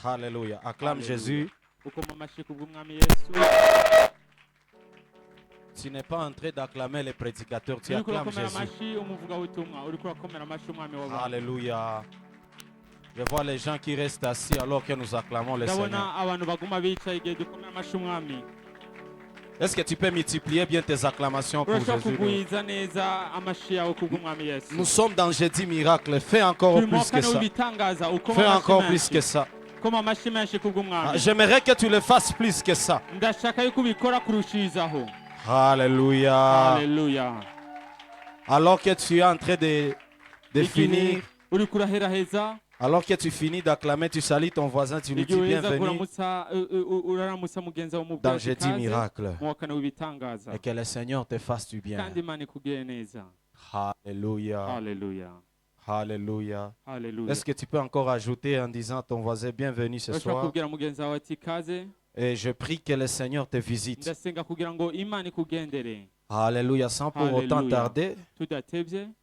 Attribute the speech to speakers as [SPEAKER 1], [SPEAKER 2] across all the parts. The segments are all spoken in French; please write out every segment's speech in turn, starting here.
[SPEAKER 1] Alléluia. Acclame Jésus. Tu n'es pas en train d'acclamer les prédicateurs, tu acclames Jésus. Alléluia. Je vois les gens qui restent assis alors que nous acclamons le Seigneur. Est-ce que tu peux multiplier bien tes acclamations pour Jésus? Nous sommes dans Jeudi Miracle. Fais encore plus que ça. Fais encore plus que ça. J'aimerais que tu le fasses plus que ça. Alléluia.
[SPEAKER 2] Alléluia.
[SPEAKER 1] Alors que tu es en train de finir, alors que tu finis d'acclamer, tu salues ton voisin, tu lui dis bienvenue dans Jeudi Miracle. Et que le Seigneur te fasse du bien. Alléluia.
[SPEAKER 2] Alléluia.
[SPEAKER 1] Alléluia.
[SPEAKER 2] Alléluia.
[SPEAKER 1] Est-ce que tu peux encore ajouter en disant à ton voisin bienvenue ce soir? Et je prie que le Seigneur te visite. Alléluia. Sans pour autant tarder,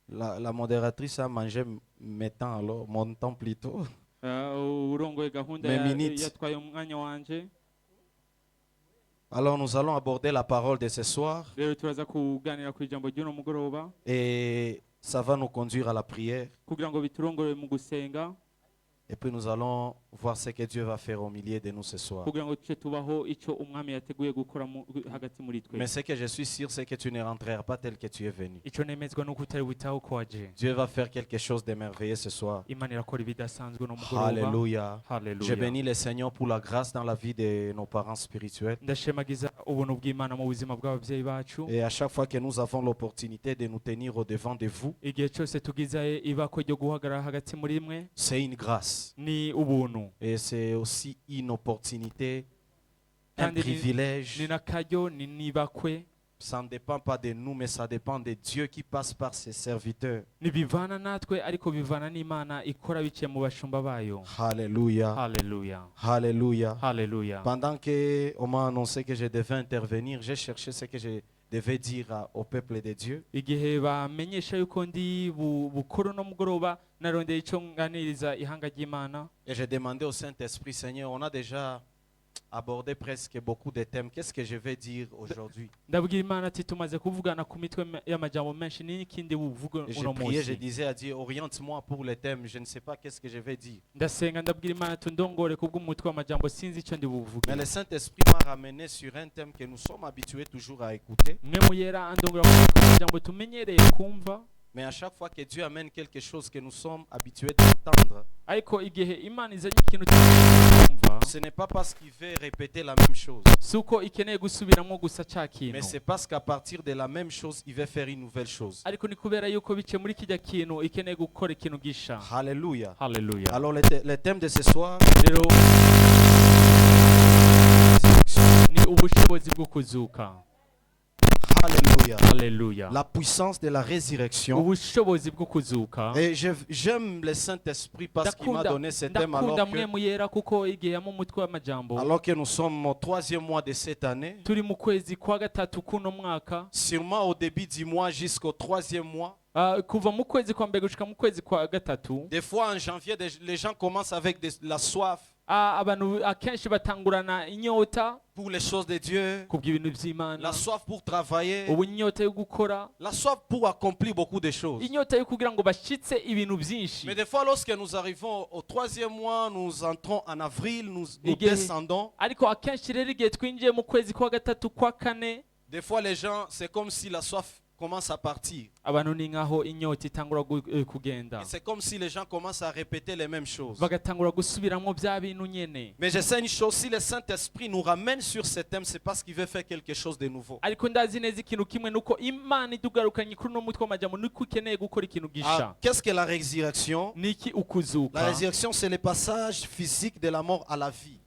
[SPEAKER 1] la modératrice a mangé mes temps, alors mon temps plutôt. Mes minutes. Alors nous allons aborder la parole de ce soir. Et ça va nous conduire à la prière. Et puis nous allons voir ce que Dieu va faire au milieu de nous ce soir. Mais ce que je suis sûr, c'est que tu ne rentreras pas tel que tu es venu. Dieu va faire quelque chose de merveilleux ce soir. Alléluia. Je bénis le Seigneur pour la grâce dans la vie de nos parents spirituels. Et à chaque fois que nous avons l'opportunité de nous tenir au devant de vous, c'est une grâce. Et c'est aussi une opportunité, un privilège. Ça ne dépend pas de nous, mais ça dépend de Dieu qui passe par ses serviteurs. Alléluia.
[SPEAKER 2] Alléluia.
[SPEAKER 1] Alléluia.
[SPEAKER 2] Alléluia.
[SPEAKER 1] Pendant qu'on m'a annoncé que je devais intervenir, j'ai cherché ce que je devais dire au peuple de Dieu.
[SPEAKER 2] Et
[SPEAKER 1] j'ai demandé au Saint-Esprit, Seigneur, on a déjà abordé presque beaucoup de thèmes. Qu'est-ce que je vais dire aujourd'hui? Et j'ai prié, je disais à Dieu, oriente-moi pour les thèmes. Je ne sais pas qu'est-ce que je vais dire. Mais le Saint-Esprit m'a ramené sur un thème que nous sommes habitués toujours à écouter. Mais à chaque fois que Dieu amène quelque chose que nous sommes habitués d'entendre, ce n'est pas parce qu'il veut répéter la même chose, mais c'est parce qu'à partir de la même chose, il veut faire une nouvelle chose. Alléluia.
[SPEAKER 2] Alléluia.
[SPEAKER 1] Alors le thème de ce soir, Alléluia.
[SPEAKER 2] Alléluia.
[SPEAKER 1] La puissance de la résurrection. Et j'aime le Saint-Esprit parce qu'il m'a donné ce thème alors que nous sommes au 3e mois de cette année. Sûrement au début du mois jusqu'au 3e mois. Des fois en janvier, les gens commencent avec la soif pour les choses de Dieu, la soif pour travailler, la soif pour accomplir beaucoup de choses. Mais des fois, lorsque nous arrivons au 3e mois, nous entrons en avril, nous descendons. Des fois, les gens, c'est comme si la soif commence à partir. Et c'est comme si les gens commencent à répéter les mêmes choses. Mais je sais une chose, si le Saint-Esprit nous ramène sur ce thème, c'est parce qu'il veut faire quelque chose de nouveau. Qu'est-ce que la résurrection? La résurrection, c'est le passage physique de la mort à la vie.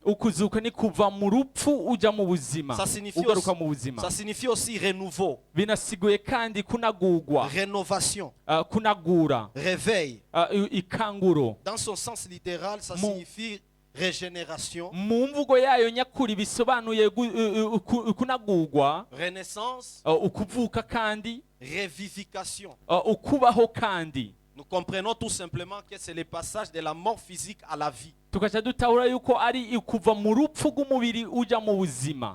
[SPEAKER 1] Ça signifie aussi renouveau, rénovation, réveil. Dans son sens littéral, ça signifie régénération, renaissance, révivification. Nous comprenons tout simplement que c'est le passage de la mort physique à la vie.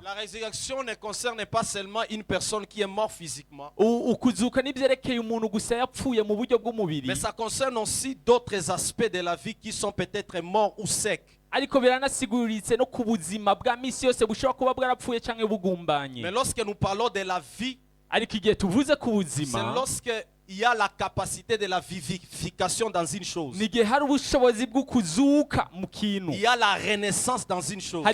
[SPEAKER 1] La résurrection ne concerne pas seulement une personne qui est morte physiquement, mais ça concerne aussi d'autres aspects de la vie qui sont peut-être morts ou secs. Mais lorsque nous parlons de la vie, c'est lorsque il y a la capacité de la vivification dans une chose. Il y a la renaissance dans une chose. Et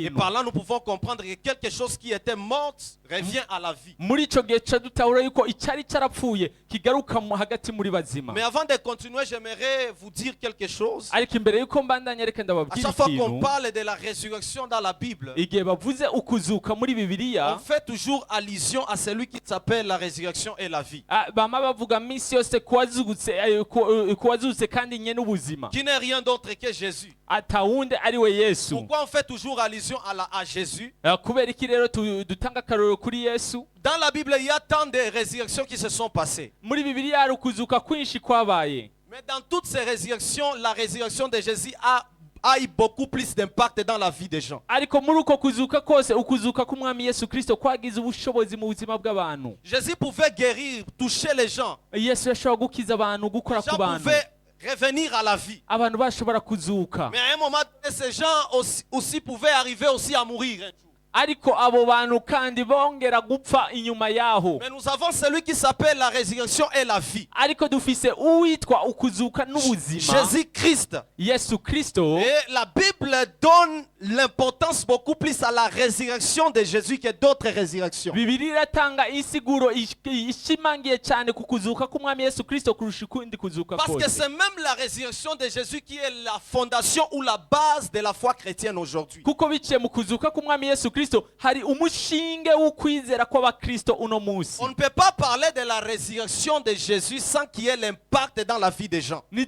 [SPEAKER 1] par là, nous pouvons comprendre que quelque chose qui était mort revient à la vie. Mais avant de continuer, j'aimerais vous dire quelque chose. À chaque fois qu'on parle de la résurrection dans la Bible, on fait toujours allusion à celui qui s'appelle la résurrection et la vie, qui n'est rien d'autre que Jésus. Pourquoi on fait toujours allusion à Jésus? Dans la Bible, il y a tant de résurrections qui se sont passées. Mais dans toutes ces résurrections, la résurrection de Jésus a eu beaucoup plus d'impact dans la vie des gens. Jésus pouvait guérir, toucher les gens. Les gens pouvaient revenir à la vie. Mais à un moment donné, ces gens aussi pouvaient arriver aussi à mourir. Mais nous avons celui qui s'appelle la résurrection et la vie, Jésus-Christ. Et la Bible donne l'importance beaucoup plus à la résurrection de Jésus que d'autres résurrections. Parce que c'est même la résurrection de Jésus qui est la fondation ou la base de la foi chrétienne aujourd'hui. On ne peut pas parler de la résurrection de Jésus sans qu'il y ait l'impact dans la vie des gens. Ou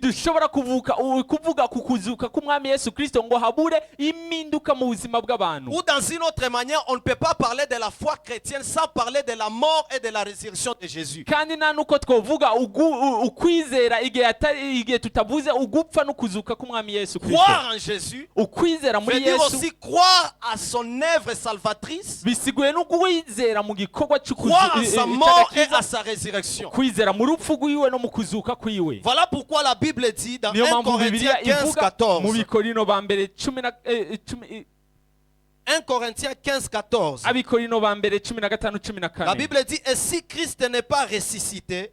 [SPEAKER 1] dans une autre manière, on ne peut pas parler de la foi chrétienne sans parler de la mort et de la résurrection de Jésus. Croire en Jésus veut dire aussi croire à son œuvre salvatrice, croire à sa mort et à sa résurrection. Voilà pourquoi la Bible dit dans 1 Corinthiens 15-14. 1 Corinthiens 15-14. La Bible dit: et si Christ n'est pas ressuscité,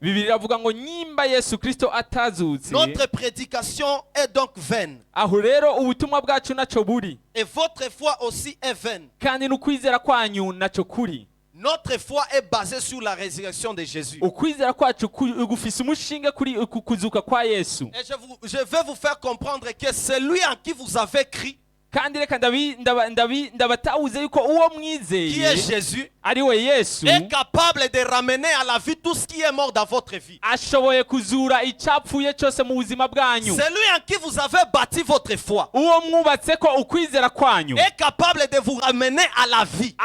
[SPEAKER 1] notre prédication est donc vaine. Et votre foi aussi est vaine. Notre foi est basée sur la résurrection de Jésus. Et je vais vous faire comprendre que celui en qui vous avez cru, qui est Jésus, est capable de ramener à la vie tout ce qui est mort dans votre vie. Celui en qui vous avez bâti votre foi est capable de vous ramener à la vie.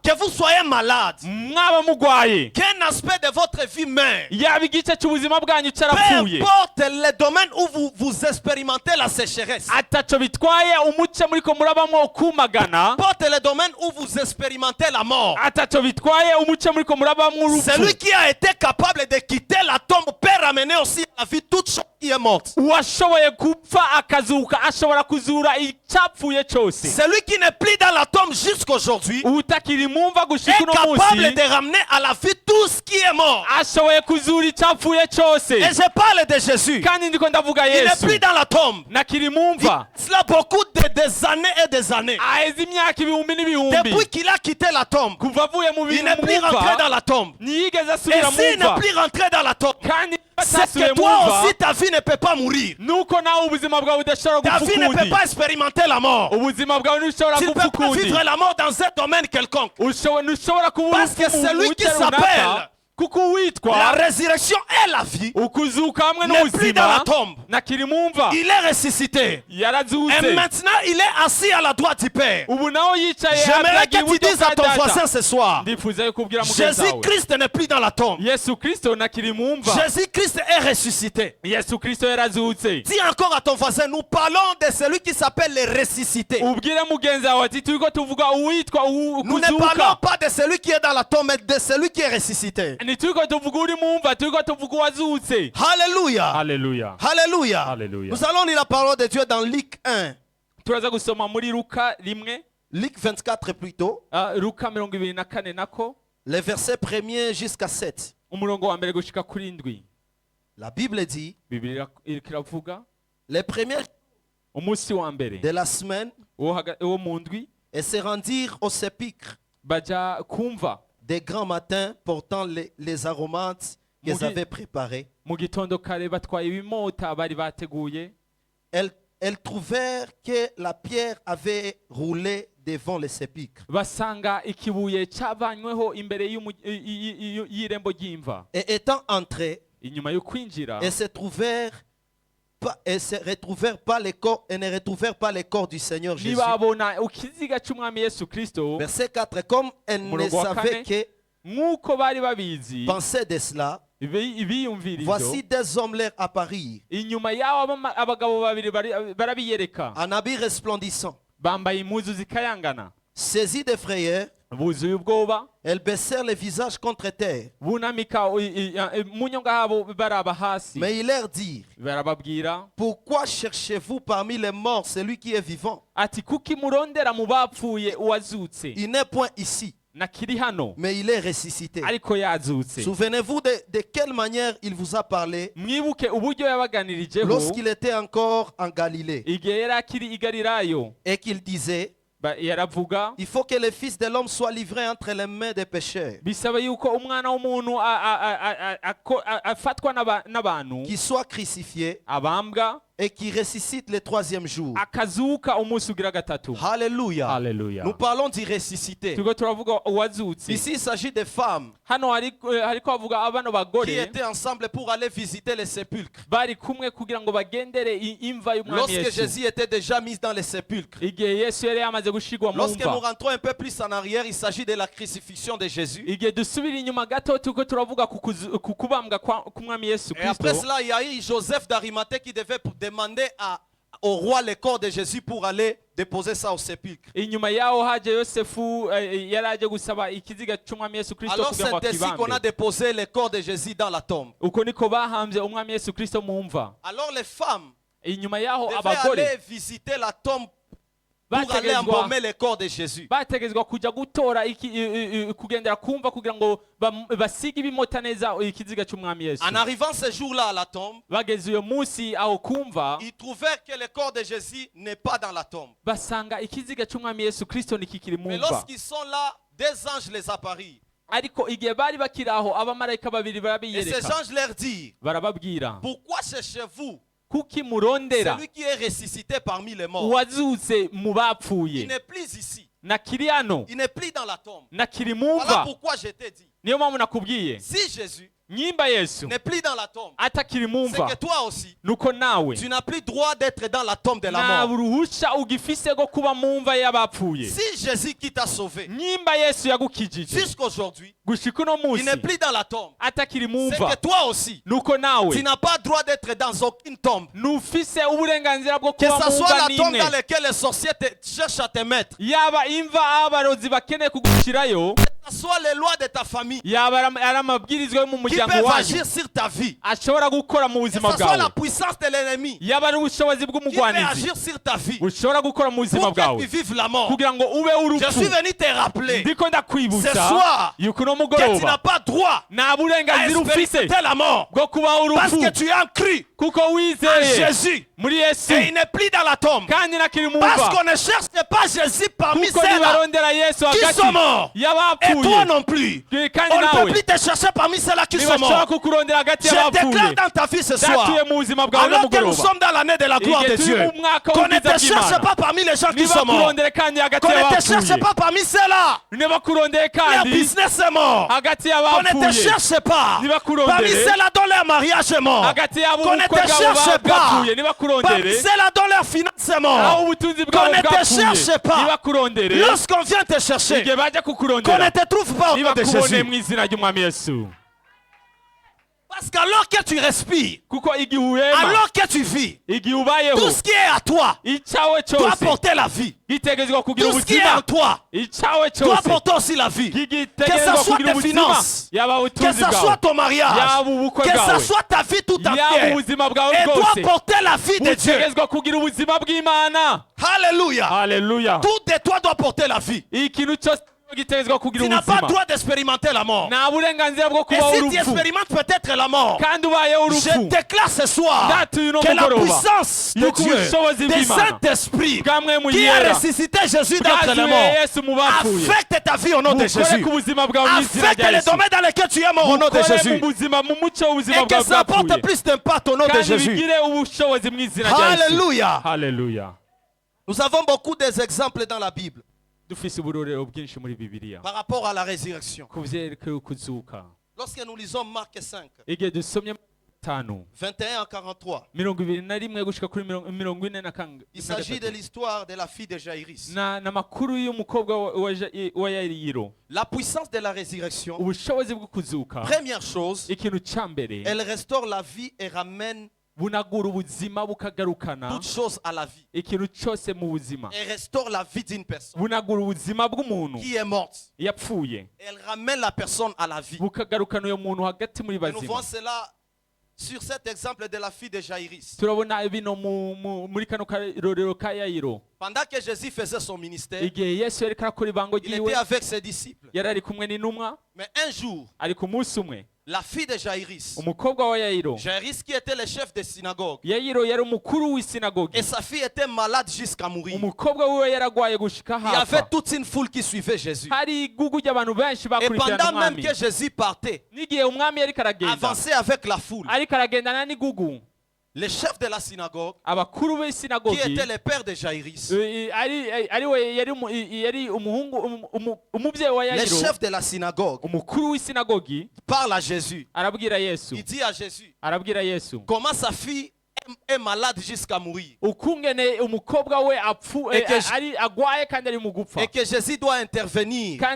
[SPEAKER 1] Que vous soyez malade, qu'un aspect de votre vie meurt, peu importe le domaine où vous expérimentez la sécheresse, peu importe le domaine où vous expérimentez la mort, celui qui a été capable de quitter la tombe peut ramener aussi à la vie toute chose qui est morte. Celui qui n'est plus dans la tombe jusqu'aujourd'hui est capable de ramener à la vie tout ce qui est mort. Et je parle de Jésus. Il n'est plus dans la tombe. Cela beaucoup des années et des années. Depuis qu'il a quitté la tombe, il n'est plus rentré dans la tombe. Et s'il n'est plus rentré dans la tombe, c'est que toi aussi ta vie ne peut pas mourir. Ta vie ne peut pas expérimenter la mort. Tu ne peux pas vivre la mort dans un domaine quelconque. Parce que celui qui s'appelle la résurrection et la vie n'est plus dans la tombe. Il est ressuscité. Et maintenant, il est assis à la droite du Père. J'aimerais que tu dises à ton voisin ce soir, Jésus-Christ n'est plus dans la tombe. Jésus-Christ est ressuscité. Dis encore à ton voisin, nous parlons de celui qui s'appelle le ressuscité. Nous ne parlons pas de celui qui est dans la tombe, mais de celui qui est ressuscité. Alléluia.
[SPEAKER 2] Alléluia.
[SPEAKER 1] Alléluia.
[SPEAKER 2] Alléluia.
[SPEAKER 1] Nous allons lire la parole de Dieu dans Luc 1. Luc 24 plutôt. Les versets 1er jusqu'à 7. La Bible dit, les premiers de la semaine, et se rendirent au sépulcre des grands matins portant les aromates qu'ils avaient préparés. Elles trouvèrent que la pierre avait roulé devant le sépulcre. Et étant entrés, elles se retrouvèrent pas les corps et ne retrouvèrent pas les corps du Seigneur Jésus. Verset 4, comme elles ne savaient que pensaient de cela, voici des hommes leur apparurent en habits resplendissants. Saisis de frayeur, elles baissèrent les visages contre terre. Mais ils leur dirent, pourquoi cherchez-vous parmi les morts celui qui est vivant? Il n'est point ici, mais il est ressuscité. Souvenez-vous de quelle manière il vous a parlé lorsqu'il était encore en Galilée et qu'il disait, il faut que le Fils de l'homme soit livré entre les mains des pécheurs, qu'il soit crucifié et qui ressuscite le troisième jour. Alléluia.
[SPEAKER 2] Alléluia.
[SPEAKER 1] Nous parlons d'y ressusciter. Ici, il s'agit des femmes qui étaient ensemble pour aller visiter les sépulcres. Lorsque Jésus était déjà mis dans les sépulcres. Lorsque nous rentrons un peu plus en arrière, il s'agit de la crucifixion de Jésus. Et après cela, il y a eu Joseph d'Arimathée qui devait demander au roi le corps de Jésus pour aller déposer ça au sépulcre. Alors c'est ainsi qu'on a déposé le corps de Jésus dans la tombe. Alors les femmes devaient aller visiter la tombe pour aller embaumer le corps de Jésus. En arrivant ce jour-là à la tombe, ils trouvèrent que le corps de Jésus n'est pas dans la tombe. Mais lorsqu'ils sont là, des anges les apparurent. Et ces anges leur disent, pourquoi cherchez-vous celui qui est ressuscité parmi les morts? Il n'est plus ici. Il n'est plus dans la tombe. Voilà pourquoi je t'ai dit. Si Jésus n'est plus dans la tombe, c'est que toi aussi, tu n'as plus droit d'être dans la tombe de la mort. Si Jésus qui t'a sauvé, jusqu'aujourd'hui, il n'est plus dans la tombe, c'est que toi aussi, tu n'as pas droit d'être dans aucune tombe. Que ce soit la tombe dans laquelle les sorciers cherchent à te mettre, que ce soit les lois de ta famille qui peuvent agir sur ta vie, que ce soit la puissance de l'ennemi qui peut agir sur ta vie pour que tu vives la mort. Je suis venu te rappeler ce soir que tu n'as pas droit à expérimenter la mort parce que tu as cru à Jésus. Et il n'est plus dans la tombe. Parce qu'on ne cherche pas Jésus parmi ceux-là qui sont morts. Et toi non plus. On ne peut plus te chercher parmi ceux-là qui sont morts. Je déclare dans ta vie ce soir, alors que nous sommes dans l'année de la gloire de Dieu, qu'on ne te cherche pas parmi les gens qui sont morts. Qu'on ne te cherche pas parmi ceux-là. Leur business est mort. Qu'on ne te cherche pas parmi ceux-là dont leur mariage est mort. Qu'on ne te cherche pas parmi ceux-là dont leur finance est mort. Qu'on ne te cherche pas lorsqu'on vient te chercher. Qu'on ne te trouve pas au nom de Jésus. Parce qu'alors que tu respires, alors que tu vis, tout ce qui est à toi doit porter la vie. Tout ce qui est en toi doit porter aussi la vie. Que ce soit tes finances, que ce soit ton mariage, que ce soit ta vie tout entière, et doit porter la vie de Dieu. Alléluia. Tout de toi doit porter la vie. Tu n'as pas le droit d'expérimenter la mort. Et si tu expérimentes peut-être la mort, je déclare ce soir que la puissance de Dieu, des Saint-Esprit, qui a ressuscité Jésus d'entre les morts, affecte ta vie au nom de Jésus. Affecte les domaines dans lesquels tu es mort au nom de Jésus. Et que ça apporte plus d'impact au nom de Jésus. Alléluia. Nous avons beaucoup d'exemples dans la Bible par rapport à la résurrection. Lorsque nous lisons Marc 5, 21 à 43, il s'agit de l'histoire de la fille de Jaïrus. La puissance de la résurrection, première chose, elle restaure la vie et ramène toute chose à la vie. Et restaure la vie d'une personne qui est morte. Et elle ramène la personne à la vie. Et nous voyons cela sur cet exemple de la fille de Jaïrus. Pendant que Jésus faisait son ministère, il était avec ses disciples. Mais un jour, la fille de Jaïrus, Jaïrus qui était le chef de synagogue, et sa fille était malade jusqu'à mourir. Il y avait toute une foule qui suivait Jésus. Et pendant même que Jésus partait, avançait avec la foule, le chef de la synagogue, qui était le père de Jaïrus, le chef de la synagogue, parle à Jésus. Il dit à Jésus comment sa fille est malade jusqu'à mourir, et que Jésus doit intervenir. Il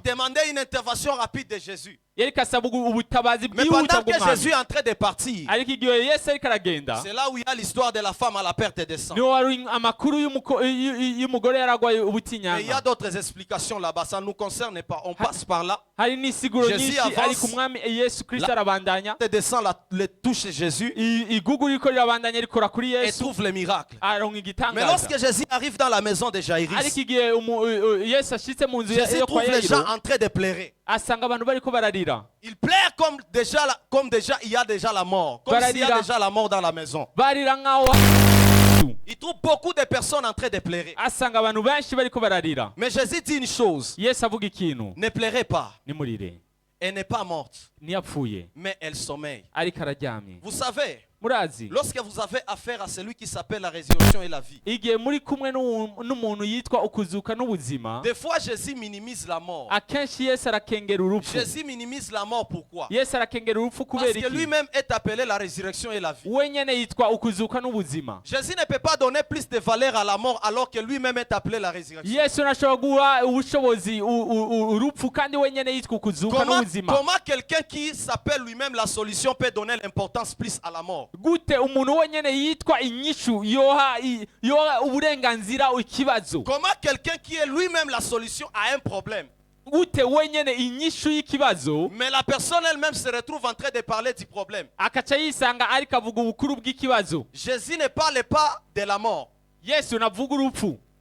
[SPEAKER 1] demandait une intervention rapide de Jésus. Mais pendant que Jésus est en train de partir, c'est là où il y a l'histoire de la femme à la perte de sang. Et il y a d'autres explications là-bas, ça ne nous concerne pas. On passe par là. Jésus avance, la perte de sang le touche Jésus et trouve le miracle. Mais lorsque Jésus arrive dans la maison de Jaïrus, Jésus trouve les gens en train de pleurer. Il pleure comme déjà il y a déjà la mort, comme s'il y a déjà la mort dans la maison. Il trouve beaucoup de personnes en train de pleurer. Mais Jésus dit une chose: ne pleurez pas. Elle n'est pas morte, mais elle sommeille. Vous savez, lorsque vous avez affaire à celui qui s'appelle la résurrection et la vie, des fois Jésus minimise la mort. Jésus minimise la mort, pourquoi? Parce que lui-même est appelé la résurrection et la vie. Jésus ne peut pas donner plus de valeur à la mort alors que lui-même est appelé la résurrection. Comment quelqu'un qui s'appelle lui-même la solution peut donner l'importance plus à la mort? Comment quelqu'un qui est lui-même la solution à un problème, mais la personne elle-même se retrouve en train de parler du problème? Jésus ne parle pas de la mort,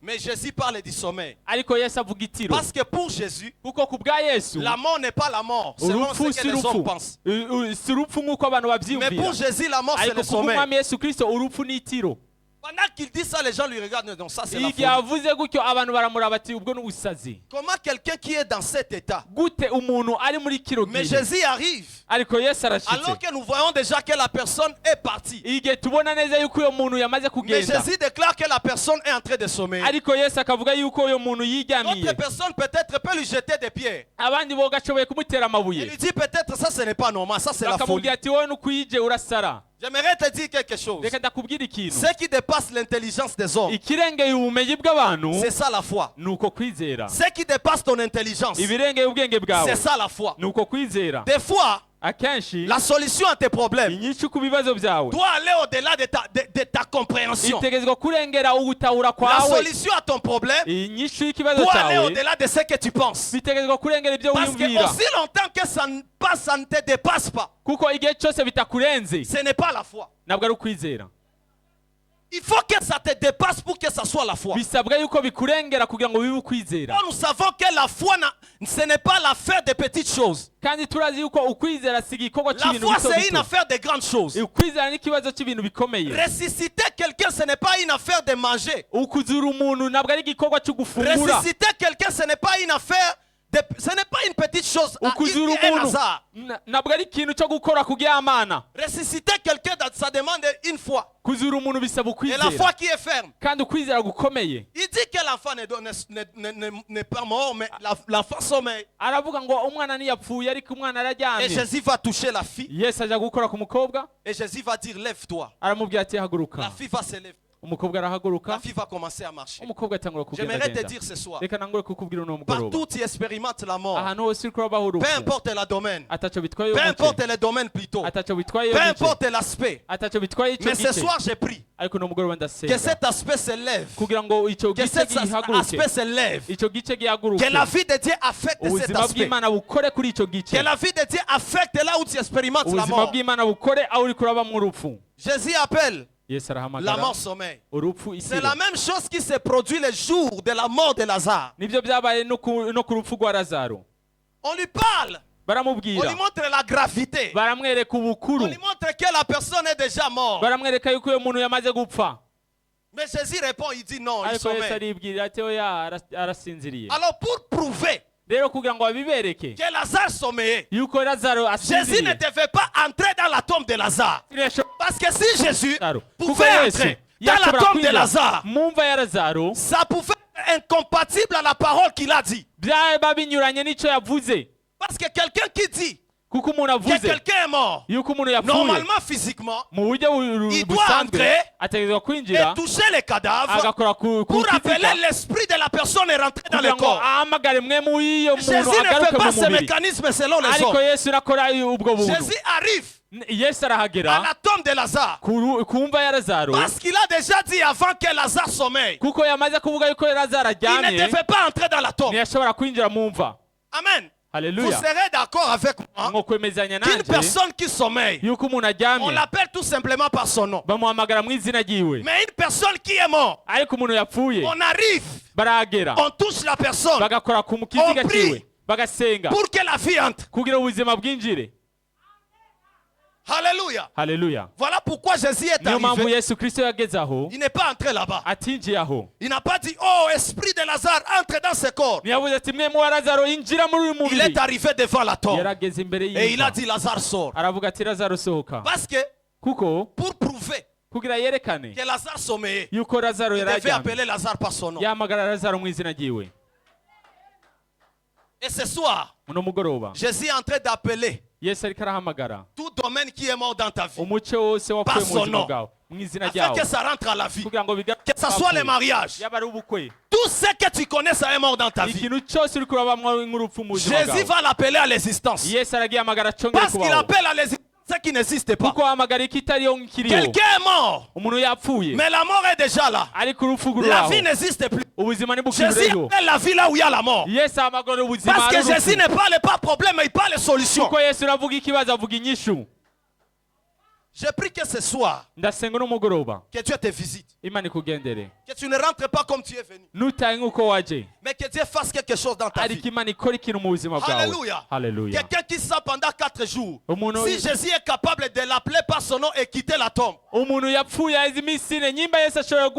[SPEAKER 1] Mais Jésus parle du sommeil.
[SPEAKER 2] ariko Yesu avuga itiro.
[SPEAKER 1] Parce que pour Jésus,
[SPEAKER 2] kuko kubwa Yesu
[SPEAKER 1] la mort n'est pas la mort, selon ce que les hommes pensent.
[SPEAKER 2] si urupfu nk'uko abantu babyiyumvira.
[SPEAKER 1] Mais pour Jésus, la mort c'est le
[SPEAKER 2] ariko kuba
[SPEAKER 1] sommeil.
[SPEAKER 2] umwami Yesu Kristo urupfu ni itiro.
[SPEAKER 1] Pendant qu'il dit ça, les gens lui regardent. Non, ça c'est la
[SPEAKER 2] igihe avuze gutyo abantu baramuraba ati ubwo n'ubusazi.
[SPEAKER 1] Comment quelqu'un qui est dans cet état?
[SPEAKER 2] gute umuntu ari muri kiro gihe.
[SPEAKER 1] Mais Jésus arrive.
[SPEAKER 2] ariko Yesu arashitse.
[SPEAKER 1] Alors que nous voyons déjà que la personne est partie.
[SPEAKER 2] igihe tubona neza yuko uyo muntu yamaze kugenda.
[SPEAKER 1] Mais Jésus déclare que la personne est en train de sommeiller.
[SPEAKER 2] ariko Yesu akavuga yuko uyo muntu yiryamiye.
[SPEAKER 1] D'autres personnes peut-être peut lui jeter des pierres.
[SPEAKER 2] abandi bo gashoboye kumutera amabuye.
[SPEAKER 1] Il lui dit peut-être ça ce n'est pas normal, ça c'est la folie.
[SPEAKER 2] bakamubwira ati wowe n'ukuyije urasara.
[SPEAKER 1] J'aimerais te dire quelque chose.
[SPEAKER 2] reka ndakubwira ikintu.
[SPEAKER 1] Ce qui dépasse l'intelligence des hommes,
[SPEAKER 2] ikirengeye ubumenyi bw'abantu
[SPEAKER 1] c'est ça la foi.
[SPEAKER 2] nuko kwizera.
[SPEAKER 1] Ce qui dépasse ton intelligence,
[SPEAKER 2] ibirengeye ubwenge bwawe
[SPEAKER 1] c'est ça la foi.
[SPEAKER 2] nuko kwizera.
[SPEAKER 1] Des fois,
[SPEAKER 2] akenshi
[SPEAKER 1] la solution à tes problèmes
[SPEAKER 2] inyishu ku bibazo byawe
[SPEAKER 1] doit aller au-delà de ta compréhension.
[SPEAKER 2] itegezwa kurengera ugutahura
[SPEAKER 1] La
[SPEAKER 2] kwawe.
[SPEAKER 1] solution à ton problème
[SPEAKER 2] inyishu y'ikibazo
[SPEAKER 1] doit aller
[SPEAKER 2] cyawe
[SPEAKER 1] au-delà de ce que tu penses.
[SPEAKER 2] bitegezwa kurengera ibyo
[SPEAKER 1] Parce que
[SPEAKER 2] wiyumvira.
[SPEAKER 1] aussi longtemps que ça ne te dépasse pas,
[SPEAKER 2] kuko igihe cyose bitakurenze
[SPEAKER 1] ce n'est pas la foi.
[SPEAKER 2] ntabwo ari ukwizera.
[SPEAKER 1] Il faut que ça te dépasse pour que ça soit la foi.
[SPEAKER 2] bisabwa yuko bikurengera kugira ngo bibe ukwizera.
[SPEAKER 1] Nous savons que la foi, ce n'est pas l'affaire des petites choses.
[SPEAKER 2] kandi turazi yuko ukwizera si igikorwa
[SPEAKER 1] La
[SPEAKER 2] cy'ibintu
[SPEAKER 1] foi,
[SPEAKER 2] bito
[SPEAKER 1] c'est une
[SPEAKER 2] bito.
[SPEAKER 1] affaire de grandes choses.
[SPEAKER 2] ukwizera ni ikibazo cy'ibintu bikomeye.
[SPEAKER 1] Ressusciter quelqu'un, ce n'est pas une affaire de manger.
[SPEAKER 2] ukuzura umuntu ntabwo ari igikorwa cyo gufungura.
[SPEAKER 1] Ressusciter quelqu'un, ce n'est pas une affaire ce n'est pas une petite chose.
[SPEAKER 2] ukuzura umuntu ntabwo ari ikintu cyo gukora kuryamana.
[SPEAKER 1] Ressusciter quelqu'un, ça demande une foi.
[SPEAKER 2] kuzura umuntu bisaba
[SPEAKER 1] Et
[SPEAKER 2] ukwizera.
[SPEAKER 1] la foi qui est ferme.
[SPEAKER 2] kandi ukwizera gukomeye.
[SPEAKER 1] Il dit que l'enfant n'est pas mort, mais l'enfant sommeille.
[SPEAKER 2] aravuga ngo umwana ntiyapfuye ariko umwana
[SPEAKER 1] Et
[SPEAKER 2] araryamye.
[SPEAKER 1] Jésus va toucher la fille.
[SPEAKER 2] Yesu ajya gukora ku mukobwa.
[SPEAKER 1] Et Jésus va dire, lève-toi.
[SPEAKER 2] aramubwira ati
[SPEAKER 1] La
[SPEAKER 2] haguruka.
[SPEAKER 1] fille va se lever.
[SPEAKER 2] umukobwa
[SPEAKER 1] La
[SPEAKER 2] arahaguruka.
[SPEAKER 1] fille va commencer à marcher.
[SPEAKER 2] umukobwa atangura kugenda
[SPEAKER 1] J'aimerais te
[SPEAKER 2] agenda.
[SPEAKER 1] dire ce soir,
[SPEAKER 2] reka nangure kukubwira uno mugoroba.
[SPEAKER 1] partout tu expérimentes la mort.
[SPEAKER 2] ahantu hose uri kubaho
[SPEAKER 1] Peu
[SPEAKER 2] urupfu.
[SPEAKER 1] importe le domaine.
[SPEAKER 2] ataco bitwaye
[SPEAKER 1] Peu
[SPEAKER 2] uwo
[SPEAKER 1] importe
[SPEAKER 2] muce.
[SPEAKER 1] le domaine plutôt.
[SPEAKER 2] ataco bitwaye
[SPEAKER 1] Peu
[SPEAKER 2] uwo muce.
[SPEAKER 1] importe l'aspect.
[SPEAKER 2] ataco bitwaye icyo
[SPEAKER 1] Mais ce
[SPEAKER 2] gice.
[SPEAKER 1] soir, j'ai pris
[SPEAKER 2] ariko uno mugoroba
[SPEAKER 1] que
[SPEAKER 2] ndasenga
[SPEAKER 1] cet aspect se lève.
[SPEAKER 2] kugira ngo icyo
[SPEAKER 1] Que
[SPEAKER 2] gice
[SPEAKER 1] cet
[SPEAKER 2] gihaguruke.
[SPEAKER 1] aspect se lève.
[SPEAKER 2] icyo gice gihaguruke.
[SPEAKER 1] Que la vie de Dieu affecte cet
[SPEAKER 2] ubuzima
[SPEAKER 1] aspect.
[SPEAKER 2] bw'Imana bukore kuri icyo gice.
[SPEAKER 1] Que la vie de Dieu affecte là où tu expérimentes la
[SPEAKER 2] ubuzima
[SPEAKER 1] mort.
[SPEAKER 2] bw'Imana bukore aho uri kurabamo urupfu.
[SPEAKER 1] Jésus appelle
[SPEAKER 2] Yesu
[SPEAKER 1] la
[SPEAKER 2] arahamagara
[SPEAKER 1] mort sommeil.
[SPEAKER 2] urupfu
[SPEAKER 1] C'est
[SPEAKER 2] itiro.
[SPEAKER 1] la même chose qui se produit le jour de la mort de Lazare.
[SPEAKER 2] nibyo byabaye no ku rupfu rwa Lazaro.
[SPEAKER 1] On lui parle. On
[SPEAKER 2] baramubwira.
[SPEAKER 1] lui montre la gravité.
[SPEAKER 2] baramwereka
[SPEAKER 1] On
[SPEAKER 2] ubukuru.
[SPEAKER 1] lui montre que la personne est déjà morte.
[SPEAKER 2] baramwereka yuko uyo muntu yamaze gupfa.
[SPEAKER 1] Mais Jésus répond, il dit non, il
[SPEAKER 2] ariko Yesu
[SPEAKER 1] sommeille.
[SPEAKER 2] aribwira ati oya arasinziriye.
[SPEAKER 1] Alors pour prouver
[SPEAKER 2] rero kugira ngo babibereke
[SPEAKER 1] que Lazare sommeillait,
[SPEAKER 2] yuko Lazaro
[SPEAKER 1] Jésus ne
[SPEAKER 2] asinziriye.
[SPEAKER 1] devait pas entrer dans la tombe de Lazare. Parce que si Jésus
[SPEAKER 2] kuko
[SPEAKER 1] pouvait
[SPEAKER 2] Yesu
[SPEAKER 1] entrer dans la
[SPEAKER 2] yashobora
[SPEAKER 1] tombe de
[SPEAKER 2] kwinjira
[SPEAKER 1] Lazare,
[SPEAKER 2] mu mva ya Lazaro,
[SPEAKER 1] ça pouvait être incompatible à la parole qu'il a dit.
[SPEAKER 2] byaba binyuranye n'icyo yavuze.
[SPEAKER 1] Parce que quelqu'un qui dit
[SPEAKER 2] kuko umuntu
[SPEAKER 1] que
[SPEAKER 2] avuze
[SPEAKER 1] quelqu'un est mort,
[SPEAKER 2] yuko umuntu yapfuye
[SPEAKER 1] normalement physiquement,
[SPEAKER 2] mu buryo
[SPEAKER 1] il doit
[SPEAKER 2] busanzwe
[SPEAKER 1] entrer
[SPEAKER 2] ategerezwa
[SPEAKER 1] et
[SPEAKER 2] kwinjira
[SPEAKER 1] toucher les cadavres
[SPEAKER 2] agakora ku
[SPEAKER 1] pour appeler
[SPEAKER 2] kiziga
[SPEAKER 1] l'esprit de la personne et rentrer dans
[SPEAKER 2] kugira
[SPEAKER 1] le
[SPEAKER 2] ngo
[SPEAKER 1] corps.
[SPEAKER 2] ahamagare mwe mu iyo
[SPEAKER 1] Jésus
[SPEAKER 2] muntu
[SPEAKER 1] ne fait
[SPEAKER 2] agaruke
[SPEAKER 1] pas
[SPEAKER 2] mu
[SPEAKER 1] ce
[SPEAKER 2] mubiri.
[SPEAKER 1] mécanisme selon les
[SPEAKER 2] ariko
[SPEAKER 1] hommes.
[SPEAKER 2] Yesu arakora ubwo buntu.
[SPEAKER 1] Jésus arrive
[SPEAKER 2] Yesu
[SPEAKER 1] à
[SPEAKER 2] arahagera
[SPEAKER 1] la tombe de Lazare.
[SPEAKER 2] ku mva ya Lazaro
[SPEAKER 1] Parce qu'il a déjà dit avant que Lazare sommeille,
[SPEAKER 2] kuko yamaze kuvuga yuko Lazaro
[SPEAKER 1] il ne
[SPEAKER 2] aryamye
[SPEAKER 1] devait pas entrer dans la tombe.
[SPEAKER 2] ntiyashobora kwinjira mu mva.
[SPEAKER 1] Amen. Vous
[SPEAKER 2] haleluya.
[SPEAKER 1] serez d'accord avec moi
[SPEAKER 2] nko kwemezanya
[SPEAKER 1] qu'une
[SPEAKER 2] nanjye
[SPEAKER 1] personne qui sommeille,
[SPEAKER 2] yuko umuntu
[SPEAKER 1] on
[SPEAKER 2] aryamye
[SPEAKER 1] l'appelle tout simplement par son nom.
[SPEAKER 2] bamuhamagara mu izina ryiwe.
[SPEAKER 1] Mais une personne qui est morte,
[SPEAKER 2] ariko umuntu yapfuye
[SPEAKER 1] on arrive,
[SPEAKER 2] barahagera
[SPEAKER 1] on touche la personne
[SPEAKER 2] bagakora ku kiziga
[SPEAKER 1] On prie.
[SPEAKER 2] cyiwe bagasenga
[SPEAKER 1] pour que la vie entre.
[SPEAKER 2] kugira ubuzima bwinjire.
[SPEAKER 1] Alléluia.
[SPEAKER 2] haleluya.
[SPEAKER 1] Voilà pourquoi Jésus est
[SPEAKER 2] niyo mpamvu
[SPEAKER 1] arrivé.
[SPEAKER 2] Yesu Kristo yageze aho
[SPEAKER 1] Il n'est pas entré là-bas.
[SPEAKER 2] atinjiye aho.
[SPEAKER 1] Il n'a pas dit, oh, esprit de Lazare, entre dans ce corps.
[SPEAKER 2] ntiyavuze ati mwe mu wa Lazaro injira muri uyu
[SPEAKER 1] Il est
[SPEAKER 2] mubiri.
[SPEAKER 1] arrivé devant la tombe.
[SPEAKER 2] yarageze imbere
[SPEAKER 1] Et il a
[SPEAKER 2] y'imva
[SPEAKER 1] dit, Lazare sort.
[SPEAKER 2] aravuga ati Lazaro sohoka.
[SPEAKER 1] Parce que
[SPEAKER 2] kuko
[SPEAKER 1] pour prouver
[SPEAKER 2] kugira yerekane
[SPEAKER 1] que Lazare sommeillait,
[SPEAKER 2] yuko Lazaro
[SPEAKER 1] il
[SPEAKER 2] yari
[SPEAKER 1] devait
[SPEAKER 2] aryamye
[SPEAKER 1] appeler Lazare par son nom.
[SPEAKER 2] yahamagara Lazaro mu izina ryiwe.
[SPEAKER 1] Et ce soir,
[SPEAKER 2] uno mugoroba
[SPEAKER 1] Jésus est en train d'appeler
[SPEAKER 2] Yesu ariko arahamagara
[SPEAKER 1] tout domaine qui est mort dans ta vie,
[SPEAKER 2] umuce wose wapfuye
[SPEAKER 1] Par
[SPEAKER 2] mu
[SPEAKER 1] son
[SPEAKER 2] buzima
[SPEAKER 1] nom.
[SPEAKER 2] bwawe mu izina
[SPEAKER 1] afin
[SPEAKER 2] ryawe
[SPEAKER 1] que ça rentre à la vie.
[SPEAKER 2] kugira ngo bigaruke
[SPEAKER 1] Que ce soit les mariages,
[SPEAKER 2] yaba ari ubukwe
[SPEAKER 1] tout ce que tu connais, ça est mort dans ta vie.
[SPEAKER 2] ikintu cyose uri kurabamwo nk'urupfu mu buzima
[SPEAKER 1] Jésus
[SPEAKER 2] bwawe.
[SPEAKER 1] va l'appeler à l'existence.
[SPEAKER 2] Yesu aragihamagara cyongere
[SPEAKER 1] Parce qu'il
[SPEAKER 2] kubaho
[SPEAKER 1] appelle à l'existence ce qui n'existe pas.
[SPEAKER 2] kuko ahamagara ikitariyo nk'ikiriho.
[SPEAKER 1] Quelqu'un est mort,
[SPEAKER 2] umuntu yapfuye
[SPEAKER 1] mais la mort est déjà là.
[SPEAKER 2] ariko urupfu
[SPEAKER 1] La
[SPEAKER 2] ruraho
[SPEAKER 1] vie n'existe plus.
[SPEAKER 2] ubuzima
[SPEAKER 1] Jésus
[SPEAKER 2] ntibukiriho.
[SPEAKER 1] appelle la vie là où il y a la mort.
[SPEAKER 2] Yesu ahamagara ubuzima
[SPEAKER 1] Parce que
[SPEAKER 2] ari urupfu.
[SPEAKER 1] Jésus ne parle pas problème, mais il parle solution.
[SPEAKER 2] kuko Yesu aravuga ikibazo avuga inyishu.
[SPEAKER 1] Je prie que ce soir,
[SPEAKER 2] ndasenga n'umugoroba
[SPEAKER 1] que Dieu te visite.
[SPEAKER 2] Imana ikugendere
[SPEAKER 1] Que tu ne rentres pas comme tu es venu.
[SPEAKER 2] nutahe nk'uko waje
[SPEAKER 1] Mais que Dieu fasse quelque chose dans ta vie.
[SPEAKER 2] ariko Imana ikora ikintu mu buzima bwawe.
[SPEAKER 1] Alléluia.
[SPEAKER 2] Haleluya.
[SPEAKER 1] Quelqu'un qui sent pendant 4 jours.
[SPEAKER 2] Umuntu-
[SPEAKER 1] Si Jésus est capable de l'appeler par son nom et quitter la tombe.
[SPEAKER 2] umuntu yapfuye azi iminsi ine nyimba Yesu ashobora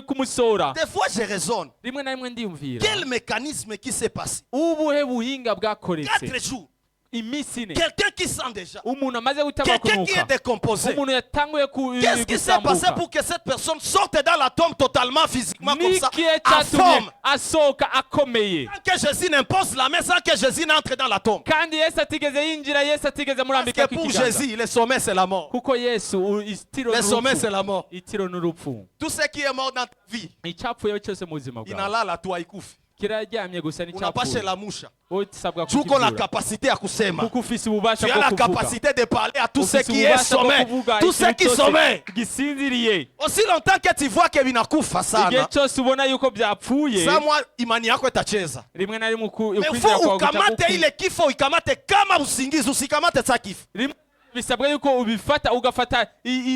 [SPEAKER 2] kumusohora.
[SPEAKER 1] Des fois, je raisonne.
[SPEAKER 2] rimwe na rimwe ndiyumvira
[SPEAKER 1] Quel mécanisme qui s'est passé?
[SPEAKER 2] ubuhe buhinga
[SPEAKER 1] 4
[SPEAKER 2] bwakoretse
[SPEAKER 1] jours.
[SPEAKER 2] iminsi ine
[SPEAKER 1] Quelqu'un qui sent déjà.
[SPEAKER 2] umuntu amaze gutaba
[SPEAKER 1] Quelqu'un qui est
[SPEAKER 2] kunuka
[SPEAKER 1] décomposé.
[SPEAKER 2] umuntu yatanguye
[SPEAKER 1] Qu'est-ce qui s'est passé
[SPEAKER 2] gusambuka
[SPEAKER 1] pour que cette personne sorte dans la tombe totalement, physiquement, comme ça,
[SPEAKER 2] n'ikihe
[SPEAKER 1] en
[SPEAKER 2] cyatumye
[SPEAKER 1] forme?
[SPEAKER 2] asohoka akomeye
[SPEAKER 1] Sans que Jésus n'impose la main, sans que Jésus n'entre dans la tombe.
[SPEAKER 2] kandi Yesu atigeze yinjira Yesu atigeze
[SPEAKER 1] Parce
[SPEAKER 2] murambika
[SPEAKER 1] que pour
[SPEAKER 2] ikiganza
[SPEAKER 1] Jésus, le sommet, c'est la mort.
[SPEAKER 2] kuko Yesu itiro
[SPEAKER 1] Le sommet, c'est
[SPEAKER 2] n'urupfu
[SPEAKER 1] la mort.
[SPEAKER 2] itiro n'urupfu
[SPEAKER 1] Tout ce qui est mort dans ta vie,
[SPEAKER 2] icyapfuye cyose mu buzima
[SPEAKER 1] il
[SPEAKER 2] bwawe
[SPEAKER 1] n'a là la toi, il couffe.
[SPEAKER 2] kiraryamye gusa
[SPEAKER 1] On n'a pas chez
[SPEAKER 2] n'icyapfuye
[SPEAKER 1] la mouche.
[SPEAKER 2] wowe usabwa
[SPEAKER 1] Tu as la
[SPEAKER 2] kukivura
[SPEAKER 1] capacité à kusema.
[SPEAKER 2] kuko ufise ububasha
[SPEAKER 1] Tu as
[SPEAKER 2] bwo
[SPEAKER 1] la
[SPEAKER 2] kuvuga
[SPEAKER 1] capacité de parler à tous ceux
[SPEAKER 2] ufise
[SPEAKER 1] qui est
[SPEAKER 2] ububasha bwo
[SPEAKER 1] sommet.
[SPEAKER 2] kuvuga
[SPEAKER 1] Tous ceux qui
[SPEAKER 2] ikintu
[SPEAKER 1] sommet.
[SPEAKER 2] cyose gisinziriye
[SPEAKER 1] Aussi longtemps que tu vois que vinakufa
[SPEAKER 2] igihe
[SPEAKER 1] sana.
[SPEAKER 2] cyose ubona yuko byapfuye
[SPEAKER 1] Ça moi imani yako itacheza.
[SPEAKER 2] rimwe na rimwe
[SPEAKER 1] Mais
[SPEAKER 2] ukwizera
[SPEAKER 1] faut
[SPEAKER 2] kwawe
[SPEAKER 1] ukamate
[SPEAKER 2] kutagukwira.
[SPEAKER 1] ile kifo ukamate kama usingizi usikamate sa kifo.
[SPEAKER 2] rimwe bisabwa yuko ubifata ugafata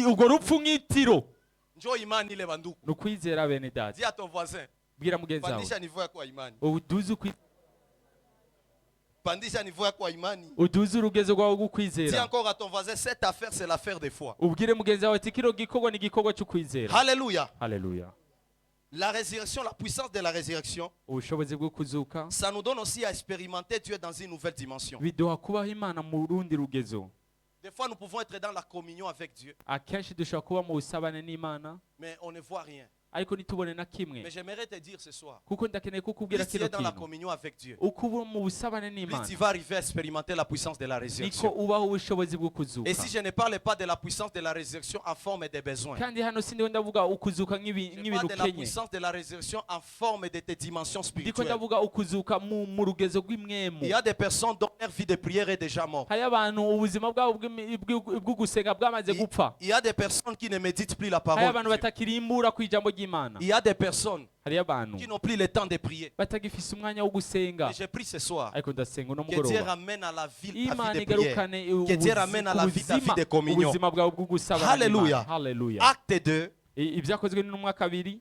[SPEAKER 2] urwo rupfu nk'itiro
[SPEAKER 1] Njoo imani ile banduku.
[SPEAKER 2] ni ukwizera bene data
[SPEAKER 1] Dis à ton voisin.
[SPEAKER 2] bwira mugenzi wawe
[SPEAKER 1] Pandisha niveau yako ya imani.
[SPEAKER 2] uduze
[SPEAKER 1] Pandisha niveau yako ya imani.
[SPEAKER 2] uduze urugezo rwawe rwo
[SPEAKER 1] Dis
[SPEAKER 2] kwizera
[SPEAKER 1] encore à ton voisin, cette affaire c'est l'affaire des foi.
[SPEAKER 2] ubwire mugenzi wawe ati kino gikorwa ni igikorwa cyo kwizera
[SPEAKER 1] Alléluia.
[SPEAKER 2] haleluya
[SPEAKER 1] La résurrection, la puissance de la résurrection,
[SPEAKER 2] ubushobozi bwo kuzuka
[SPEAKER 1] ça nous donne aussi à expérimenter Dieu dans une nouvelle dimension.
[SPEAKER 2] biduha kubaho imana mu rundi rugezo
[SPEAKER 1] Des fois, nous pouvons être dans la communion avec Dieu,
[SPEAKER 2] akenshi dushobora kuba mu busabane n'imana
[SPEAKER 1] mais on ne voit rien.
[SPEAKER 2] ariko ntitubone na kimwe
[SPEAKER 1] Mais j'aimerais te dire ce soir,
[SPEAKER 2] kuko ndakeneye kukubwira
[SPEAKER 1] plus tu
[SPEAKER 2] kino
[SPEAKER 1] es dans la
[SPEAKER 2] kintu
[SPEAKER 1] communion avec Dieu,
[SPEAKER 2] uko uba mu busabane
[SPEAKER 1] plus
[SPEAKER 2] n'imana
[SPEAKER 1] tu vas arriver à expérimenter la puissance de la
[SPEAKER 2] niko
[SPEAKER 1] résurrection.
[SPEAKER 2] ubaho ubushobozi bwo kuzuka
[SPEAKER 1] Et si je ne parle pas de la puissance de la résurrection en forme des besoins,
[SPEAKER 2] kandi hano sindiho ndavuga ukuzuka
[SPEAKER 1] je
[SPEAKER 2] nk'ibintu
[SPEAKER 1] parle de la
[SPEAKER 2] ukenye
[SPEAKER 1] puissance de la résurrection en forme de tes dimensions
[SPEAKER 2] ndiko
[SPEAKER 1] spirituelles.
[SPEAKER 2] ndavuga ukuzuka mu rugezo rw'imwemu
[SPEAKER 1] Il y a des personnes dont leur vie de prière est déjà morte.
[SPEAKER 2] hari abantu ubuzima bwabo bwo gusenga bwamaze gupfa
[SPEAKER 1] Il y a des personnes qui ne méditent plus la
[SPEAKER 2] hari
[SPEAKER 1] parole.
[SPEAKER 2] abantu batakirimbura ku ijambo ry'imana
[SPEAKER 1] Il y a des personnes
[SPEAKER 2] hari abantu
[SPEAKER 1] qui n'ont plus le temps de prier.
[SPEAKER 2] batagifise umwanya wo gusenga
[SPEAKER 1] Et j'ai pris ce soir
[SPEAKER 2] ariko ndasenga uno
[SPEAKER 1] que Dieu
[SPEAKER 2] mugoroba
[SPEAKER 1] ramène à la vie ta
[SPEAKER 2] imana
[SPEAKER 1] vie de prière.
[SPEAKER 2] igarukane
[SPEAKER 1] Que Dieu ramène à la vie ta vie de communion.
[SPEAKER 2] ubuzima bwawe bwo gusabana
[SPEAKER 1] Hallelujah.
[SPEAKER 2] n'Imana. Hallelujah.
[SPEAKER 1] Acte 2,
[SPEAKER 2] ibyakozwe n'intumwa kabiri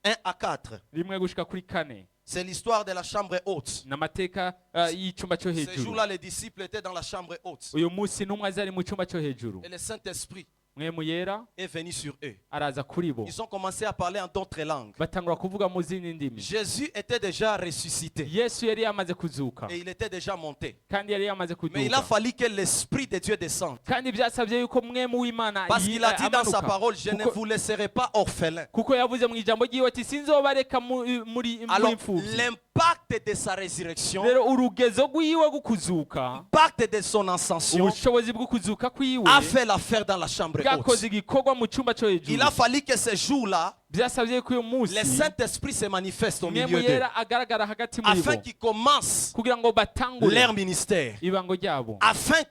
[SPEAKER 1] 1 à 4.
[SPEAKER 2] rimwe gushika kuri kane
[SPEAKER 1] C'est l'histoire de la chambre haute.
[SPEAKER 2] n'amateka y'icumba cyo
[SPEAKER 1] Ce
[SPEAKER 2] hejuru
[SPEAKER 1] jour-là, les disciples étaient dans la chambre haute.
[SPEAKER 2] uyu munsi intumwa zari mu cyumba cyo hejuru
[SPEAKER 1] Et le Saint-Esprit
[SPEAKER 2] mwemu yera
[SPEAKER 1] est venu sur eux.
[SPEAKER 2] araza kuri bo
[SPEAKER 1] Ils ont commencé à parler en d'autres langues.
[SPEAKER 2] batangura kuvuga mu zindi ndimi
[SPEAKER 1] Jésus était déjà ressuscité
[SPEAKER 2] yesu yari yamaze kuzuka
[SPEAKER 1] et il était déjà monté.
[SPEAKER 2] kandi yari yamaze
[SPEAKER 1] Mais il a
[SPEAKER 2] kuduka
[SPEAKER 1] fallu que l'Esprit de Dieu descende.
[SPEAKER 2] kandi byasabye yuko mwemu w'imana
[SPEAKER 1] Parce qu'il a dit dans sa
[SPEAKER 2] amanuka.
[SPEAKER 1] parole, je ne
[SPEAKER 2] Kuko-
[SPEAKER 1] vous laisserai pas orphelins.
[SPEAKER 2] kuko yavuze mu ijambo ry'iwe ati sinzobareka muri
[SPEAKER 1] Alors,
[SPEAKER 2] imfubyi
[SPEAKER 1] l'impact de sa résurrection,
[SPEAKER 2] rero urugezo rw'iwe rwo kuzuka
[SPEAKER 1] l'impact de son ascension,
[SPEAKER 2] ubushobozi bwo kuzuka kw'iwe
[SPEAKER 1] a fait l'affaire dans la chambre
[SPEAKER 2] bwakoze
[SPEAKER 1] haute.
[SPEAKER 2] igikorwa mu cyumba cyo hejuru
[SPEAKER 1] Il a fallu que ce jour-là,
[SPEAKER 2] byasabye ko uyu
[SPEAKER 1] le
[SPEAKER 2] munsi
[SPEAKER 1] Saint-Esprit se manifeste au
[SPEAKER 2] mwemu
[SPEAKER 1] milieu d'eux,
[SPEAKER 2] yera agaragara hagati muri bo
[SPEAKER 1] afin qu'ils commencent
[SPEAKER 2] kugira ngo batangure
[SPEAKER 1] leur ministère,
[SPEAKER 2] ibango ryabo
[SPEAKER 1] afin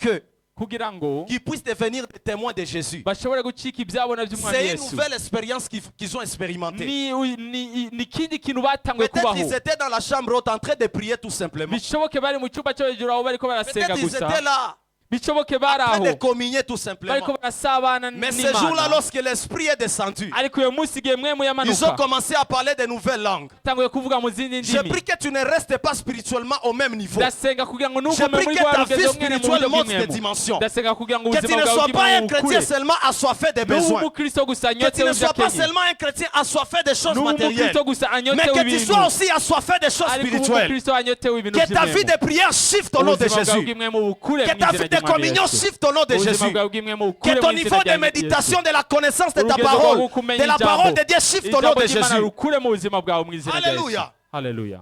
[SPEAKER 2] kugira ngo
[SPEAKER 1] qu'ils puissent devenir des témoins de Jésus.
[SPEAKER 2] bashobore gucika ibyabona by'umwami
[SPEAKER 1] C'est une
[SPEAKER 2] yesu
[SPEAKER 1] nouvelle expérience qu'ils ont expérimentée.
[SPEAKER 2] ni ikindi kintu batanguye
[SPEAKER 1] Peut-être
[SPEAKER 2] kubaho
[SPEAKER 1] ils étaient dans la chambre haute en train de prier tout simplement.
[SPEAKER 2] bishoboke bari mu cyumba cyo hejuru aho bariko barasenga
[SPEAKER 1] Peut-être ils
[SPEAKER 2] gusa
[SPEAKER 1] étaient là
[SPEAKER 2] bishoboke bari
[SPEAKER 1] en train
[SPEAKER 2] aho
[SPEAKER 1] de communier tout simplement.
[SPEAKER 2] bariko barasabana
[SPEAKER 1] Mais ce jour-là,
[SPEAKER 2] n'imana
[SPEAKER 1] lorsque l'Esprit est descendu,
[SPEAKER 2] ariko uyu munsi igihe mwemu
[SPEAKER 1] ils ont
[SPEAKER 2] yamanuka
[SPEAKER 1] commencé à parler de nouvelles langues.
[SPEAKER 2] tanguye kuvuga mu zindi
[SPEAKER 1] Je
[SPEAKER 2] ndimi
[SPEAKER 1] prie que tu ne restes pas spirituellement au même niveau.
[SPEAKER 2] ndasenga kugira ngo
[SPEAKER 1] Je
[SPEAKER 2] ntugume
[SPEAKER 1] prie
[SPEAKER 2] muri
[SPEAKER 1] que
[SPEAKER 2] rwa
[SPEAKER 1] ta vie
[SPEAKER 2] rugezo mwene mu
[SPEAKER 1] spirituelle
[SPEAKER 2] buryo
[SPEAKER 1] monte des
[SPEAKER 2] bw'imwemu
[SPEAKER 1] dimensions.
[SPEAKER 2] ndasenga kugira ngo
[SPEAKER 1] Que tu
[SPEAKER 2] ubuzima
[SPEAKER 1] ne
[SPEAKER 2] bwawe
[SPEAKER 1] sois pas un
[SPEAKER 2] bw'imwemu
[SPEAKER 1] chrétien
[SPEAKER 2] bukure
[SPEAKER 1] seulement assoiffé des
[SPEAKER 2] n'uba
[SPEAKER 1] besoins.
[SPEAKER 2] umukristo gusa
[SPEAKER 1] Que
[SPEAKER 2] anyotse
[SPEAKER 1] tu ne sois pas
[SPEAKER 2] w'ibyakenye
[SPEAKER 1] seulement un chrétien assoiffé des choses
[SPEAKER 2] n'uba
[SPEAKER 1] matérielles.
[SPEAKER 2] umukristo gusa anyotse
[SPEAKER 1] Mais que tu
[SPEAKER 2] w'ibintu
[SPEAKER 1] sois aussi assoiffé des choses
[SPEAKER 2] ariko uba
[SPEAKER 1] spirituelles.
[SPEAKER 2] umukristo anyotewe ibintu
[SPEAKER 1] Que ta vie
[SPEAKER 2] by'imwemu
[SPEAKER 1] de prière shift au nom de
[SPEAKER 2] ubuzima bwawe
[SPEAKER 1] Jésus.
[SPEAKER 2] bw'imwemu bukure
[SPEAKER 1] Que
[SPEAKER 2] mu
[SPEAKER 1] ta
[SPEAKER 2] izina
[SPEAKER 1] vie de
[SPEAKER 2] ry'umwami
[SPEAKER 1] communion
[SPEAKER 2] Yesu.
[SPEAKER 1] shift au nom de
[SPEAKER 2] ubuzima
[SPEAKER 1] Jésus.
[SPEAKER 2] bwawe bw'imwemu
[SPEAKER 1] Que
[SPEAKER 2] bukure
[SPEAKER 1] ton
[SPEAKER 2] mu izina
[SPEAKER 1] niveau de
[SPEAKER 2] rya
[SPEAKER 1] méditation,
[SPEAKER 2] Yesu.
[SPEAKER 1] de la connaissance de ta
[SPEAKER 2] Urugendo
[SPEAKER 1] parole,
[SPEAKER 2] rwo kumenya
[SPEAKER 1] de la
[SPEAKER 2] ijambo.
[SPEAKER 1] parole de Dieu shift au nom
[SPEAKER 2] Ijambo
[SPEAKER 1] de
[SPEAKER 2] ry'Imana
[SPEAKER 1] Jésus.
[SPEAKER 2] rukure mu buzima bwawe mu izina rya Yesu.
[SPEAKER 1] Alléluia.
[SPEAKER 2] Haleluya.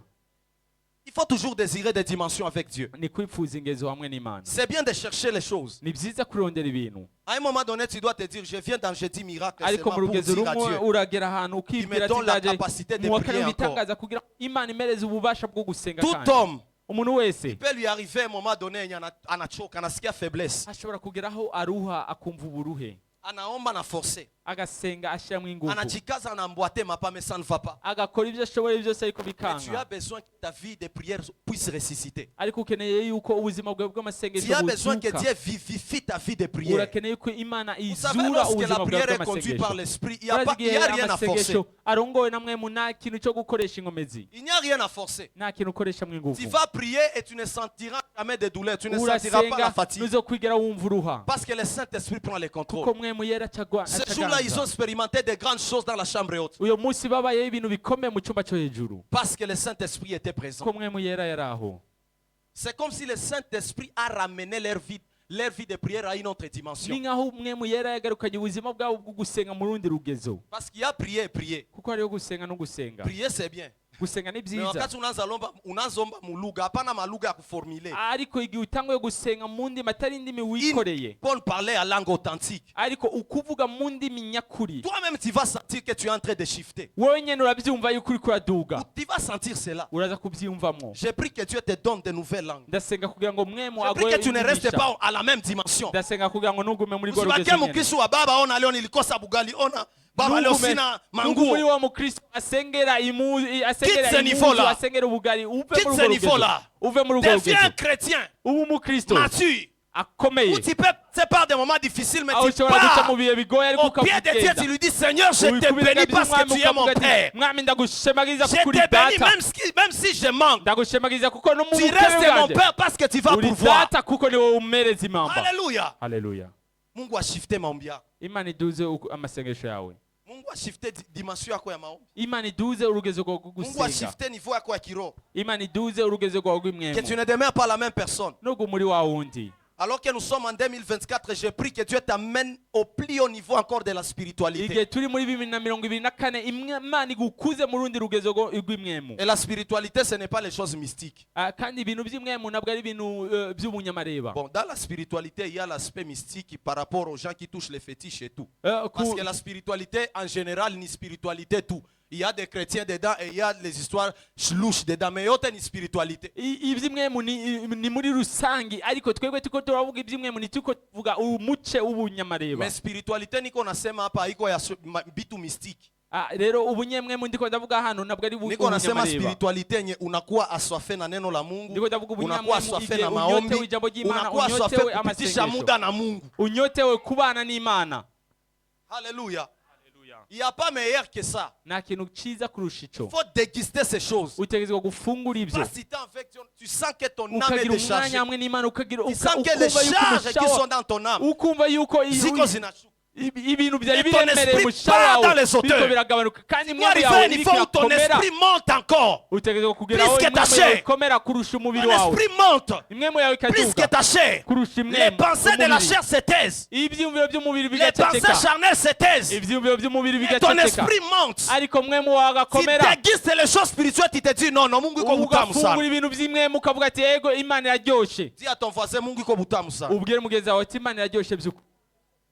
[SPEAKER 1] Il faut toujours désirer des dimensions avec Dieu.
[SPEAKER 2] ni kwifuza ingezo hamwe n'Imana
[SPEAKER 1] C'est bien de chercher les choses.
[SPEAKER 2] ni byiza kurondera ibintu
[SPEAKER 1] À un moment donné, tu dois te dire, je viens dans jeudi miracle
[SPEAKER 2] ariko
[SPEAKER 1] seulement
[SPEAKER 2] mu
[SPEAKER 1] pour
[SPEAKER 2] rugezo
[SPEAKER 1] dire à
[SPEAKER 2] rumwe
[SPEAKER 1] Dieu.
[SPEAKER 2] uragera ahantu ukibwira ati
[SPEAKER 1] donne la
[SPEAKER 2] ndaje
[SPEAKER 1] capacité de
[SPEAKER 2] mu wa
[SPEAKER 1] prier
[SPEAKER 2] kabiri
[SPEAKER 1] encore.
[SPEAKER 2] bitangaza kugira ngo Imana imereze ububasha bwo gusenga
[SPEAKER 1] Tout
[SPEAKER 2] kandi
[SPEAKER 1] homme
[SPEAKER 2] umuntu wese
[SPEAKER 1] peut lui arriver à un moment donné, il y en a anachoka, anasikia faiblesse.
[SPEAKER 2] ashobora kugeraho aruha akumva uburuhe
[SPEAKER 1] anaomba na forcer,
[SPEAKER 2] agasenga ashyiramo ingufu,
[SPEAKER 1] anajikaza anamboite mapa, mais ça ne va pas.
[SPEAKER 2] agakora ibyo ashoboye byose ariko
[SPEAKER 1] Mais tu
[SPEAKER 2] bikanga.
[SPEAKER 1] as besoin que ta vie de prière puisse ressusciter.
[SPEAKER 2] Ariko ukeneye yuko ubuzima bwawe
[SPEAKER 1] Tu
[SPEAKER 2] bw'amasengesho
[SPEAKER 1] as besoin que
[SPEAKER 2] buzuka.
[SPEAKER 1] Dieu vivifie ta vie de prière.
[SPEAKER 2] Urakeneye ko Imana
[SPEAKER 1] Vous savez,
[SPEAKER 2] izura
[SPEAKER 1] lorsque la
[SPEAKER 2] ubuzima bwawe
[SPEAKER 1] prière est conduite par
[SPEAKER 2] bw'amasengesho.
[SPEAKER 1] l'esprit, il
[SPEAKER 2] Urazi
[SPEAKER 1] n'y a
[SPEAKER 2] igihe
[SPEAKER 1] rien à forcer.
[SPEAKER 2] amasengesho arongowe na mwemu nta kintu cyo gukoresha inkomezi,
[SPEAKER 1] Il n'y a rien à forcer.
[SPEAKER 2] nta kintu ukoresha mu
[SPEAKER 1] Tu
[SPEAKER 2] ingufu.
[SPEAKER 1] vas prier et tu ne sentiras jamais de douleur. Tu ne sentiras pas la
[SPEAKER 2] Urasenga
[SPEAKER 1] fatigue.
[SPEAKER 2] ntuzokwigera wumva uruha,
[SPEAKER 1] Parce que le Saint-Esprit prend les
[SPEAKER 2] kuko
[SPEAKER 1] contrôles.
[SPEAKER 2] mwemu yera acagwa.
[SPEAKER 1] Ce jour-là, ils ont expérimenté de grandes choses dans la chambre haute.
[SPEAKER 2] Uyo munsi babayeho ibintu bikomeye mu cyumba cyo hejuru,
[SPEAKER 1] Parce que le Saint-Esprit était présent.
[SPEAKER 2] kuko mwemu yera yari aho.
[SPEAKER 1] C'est comme si le Saint-Esprit a ramené leur vie de prière à une autre
[SPEAKER 2] Ni
[SPEAKER 1] dimension.
[SPEAKER 2] nkaho mwemu yera yagarukanye ubuzima bwabo bwo gusenga mu rundi rugezo,
[SPEAKER 1] Parce qu'il y a prier et prier.
[SPEAKER 2] kuko hariho gusenga no gusenga.
[SPEAKER 1] Prier, c'est bien.
[SPEAKER 2] Gusenga ni
[SPEAKER 1] Mais
[SPEAKER 2] byiza,
[SPEAKER 1] wakati unazomba muluga, hapana maluga ya kuformule.
[SPEAKER 2] ariko igihe utanguye gusenga mu ndimi atari indimi wikoreye,
[SPEAKER 1] Paul parlait à langue authentique.
[SPEAKER 2] ariko ukuvuga mu ndimi nyakuri,
[SPEAKER 1] Toi-même, tu vas sentir que tu es en train de shifter.
[SPEAKER 2] wowe nyene urabyumva yuko uriko uraduga,
[SPEAKER 1] Tu vas sentir cela.
[SPEAKER 2] uraza kubyiyumvamo.
[SPEAKER 1] J'ai pris que Dieu te donne de nouvelles langues.
[SPEAKER 2] Ndasenga kugira ngo mwemu
[SPEAKER 1] J'ai pris
[SPEAKER 2] agoye
[SPEAKER 1] que tu ne restes
[SPEAKER 2] inyigisha.
[SPEAKER 1] pas à la même dimension.
[SPEAKER 2] Ndasenga kugira ngo ntugume muri rwo
[SPEAKER 1] Usibake
[SPEAKER 2] rugezo nyene.
[SPEAKER 1] mukristo wa baba ona leo nilikosa bugali ona baba leo
[SPEAKER 2] Ntugume-
[SPEAKER 1] sina
[SPEAKER 2] ntugume muri
[SPEAKER 1] manguo.
[SPEAKER 2] wa mukristo asengera asengera
[SPEAKER 1] Quitte ce niveau-là.
[SPEAKER 2] asengera ubugari, uve
[SPEAKER 1] Quitte
[SPEAKER 2] muri
[SPEAKER 1] ce
[SPEAKER 2] urwo
[SPEAKER 1] niveau-là.
[SPEAKER 2] rugezo, uve muri urwo
[SPEAKER 1] Deviens un
[SPEAKER 2] rugezo,
[SPEAKER 1] chrétien
[SPEAKER 2] ubu umukristo
[SPEAKER 1] mature.
[SPEAKER 2] akomeye,
[SPEAKER 1] Où tu peux, c'est pas des moments difficiles, mais
[SPEAKER 2] aho
[SPEAKER 1] tu
[SPEAKER 2] ushobora guca
[SPEAKER 1] pars
[SPEAKER 2] mu bihe bigoye ariko
[SPEAKER 1] au pied de Dieu,
[SPEAKER 2] ukagenda
[SPEAKER 1] tu lui dis Seigneur, je te
[SPEAKER 2] wikubira
[SPEAKER 1] bénis parce que
[SPEAKER 2] by'umwami
[SPEAKER 1] tu es mon
[SPEAKER 2] ukavuga ati,
[SPEAKER 1] père.
[SPEAKER 2] mwami ndagushemagiriza
[SPEAKER 1] Je
[SPEAKER 2] kuko uri
[SPEAKER 1] te bénis
[SPEAKER 2] data,
[SPEAKER 1] même si je manque.
[SPEAKER 2] ndagushemagiriza kuko no mu
[SPEAKER 1] Tu
[SPEAKER 2] bukwe
[SPEAKER 1] restes mon
[SPEAKER 2] bwanjye
[SPEAKER 1] père parce que tu vas
[SPEAKER 2] uri
[SPEAKER 1] pourvoir.
[SPEAKER 2] data kuko ni wowe umereza impamba.
[SPEAKER 1] Alléluia.
[SPEAKER 2] Haleluya.
[SPEAKER 1] Mungu a shifté maombi yako.
[SPEAKER 2] Imana iduze amasengesho yawe,
[SPEAKER 1] Mungu a shifté dimension yako ya maombi.
[SPEAKER 2] Imana iduze urugezo rwo
[SPEAKER 1] Mungu a
[SPEAKER 2] gusenga,
[SPEAKER 1] shifté niveau yako ya kiroho.
[SPEAKER 2] Imana iduze urugezo rwawe
[SPEAKER 1] Que tu
[SPEAKER 2] rw'imwemu,
[SPEAKER 1] ne demeures pas la même personne.
[SPEAKER 2] nubwo muri wa wundi.
[SPEAKER 1] Alors que nous sommes en 2024, je prie que Dieu t'amène au plus haut niveau encore de la spiritualité.
[SPEAKER 2] Igihe turi muri 2024 Imana igukuze mu rundi rugezo rw'imwemu.
[SPEAKER 1] Et la spiritualité, ce n'est pas les choses mystiques.
[SPEAKER 2] Kandi ibintu by'imwemu ntabwo ari ibintu by'ubunyamareba.
[SPEAKER 1] Bon, dans la spiritualité, il y a l'aspect mystique par rapport aux gens qui touchent les fétiches et tout.
[SPEAKER 2] Ku-
[SPEAKER 1] Parce que la spiritualité, en général, ni spiritualité tout. Il y a des chrétiens dedans et il y a les histoires louches dedans. Mais il y a une spiritualité.
[SPEAKER 2] iby'imwemu ni muri rusangi, ariko twebwe tuko turavuga iby'imwemu ni tuko tuvuga umuce w'ubunyamareba.
[SPEAKER 1] Mais spiritualité, niko nasema hapa iko ya bitu mystique.
[SPEAKER 2] Rero ubunyemwemu ndiko ndavuga hano ntabwo ari
[SPEAKER 1] Niko nasema
[SPEAKER 2] ubunyamareba.
[SPEAKER 1] spiritualité yenye unakuwa aswafe na neno la Mungu.
[SPEAKER 2] Ndiko ndavuga
[SPEAKER 1] Unakuwa
[SPEAKER 2] ubunyemwemu
[SPEAKER 1] aswafe
[SPEAKER 2] igihe
[SPEAKER 1] na
[SPEAKER 2] unyotewe
[SPEAKER 1] maombi.
[SPEAKER 2] ijambo ry'Imana,
[SPEAKER 1] Unakuwa aswafe
[SPEAKER 2] unyotewe
[SPEAKER 1] kupitisha
[SPEAKER 2] amasengesho,
[SPEAKER 1] muda na Mungu.
[SPEAKER 2] unyotewe kubana n'Imana.
[SPEAKER 1] Alléluia. Il n'y a pas meilleur que ça.
[SPEAKER 2] Nta kintu cyiza kurusha ico.
[SPEAKER 1] Il faut déguster ces choses.
[SPEAKER 2] Utegerezwa gufungura ibyo,
[SPEAKER 1] Parce que si tu es avec Dieu, tu sens que ton âme est
[SPEAKER 2] ukagira umwanya
[SPEAKER 1] déchargée.
[SPEAKER 2] hamwe n'Imana, ukagira
[SPEAKER 1] Tu sens que les charges qui sont dans ton âme,
[SPEAKER 2] ukumva yuko
[SPEAKER 1] ziko zinashuka.
[SPEAKER 2] ibintu byari
[SPEAKER 1] Et ton
[SPEAKER 2] biremereye
[SPEAKER 1] esprit
[SPEAKER 2] umushaho
[SPEAKER 1] part dans
[SPEAKER 2] wawe
[SPEAKER 1] les hauteurs.
[SPEAKER 2] biriko biragabanuka, kandi
[SPEAKER 1] Tu dois
[SPEAKER 2] imwemu
[SPEAKER 1] arriver à
[SPEAKER 2] yawe
[SPEAKER 1] un niveau où ton
[SPEAKER 2] irakomera.
[SPEAKER 1] esprit monte encore.
[SPEAKER 2] Utegerezwa kugera aho
[SPEAKER 1] Plus que ta
[SPEAKER 2] imwemu yawe
[SPEAKER 1] chair.
[SPEAKER 2] ikomera kurusha umubiri
[SPEAKER 1] Ton
[SPEAKER 2] wawe,
[SPEAKER 1] esprit monte.
[SPEAKER 2] imwemu yawe
[SPEAKER 1] Plus que
[SPEAKER 2] ikaduga
[SPEAKER 1] ta chair.
[SPEAKER 2] kurusha
[SPEAKER 1] Les
[SPEAKER 2] imwemu
[SPEAKER 1] pensées de la
[SPEAKER 2] umubiri.
[SPEAKER 1] chair se taisent.
[SPEAKER 2] Ibyiyumviro by'umubiri
[SPEAKER 1] Les pensées
[SPEAKER 2] bigaceceka,
[SPEAKER 1] charnelles se taisent.
[SPEAKER 2] ibyiyumviro by'umubiri
[SPEAKER 1] Et ton
[SPEAKER 2] bigaceceka,
[SPEAKER 1] esprit monte.
[SPEAKER 2] ariko mwemu wawe
[SPEAKER 1] Tu
[SPEAKER 2] agakomera,
[SPEAKER 1] dégustes les choses spirituelles, tu te dis non, non, Mungu iko butamu sana.
[SPEAKER 2] ugafungura ibintu by'imwemu ukavuga ati ego Imana iraryoshe.
[SPEAKER 1] Dis à ton voisin, Mungu iko butamu sana.
[SPEAKER 2] Ubwire mugenzi wawe ati Imana iraryoshe by'ukuri.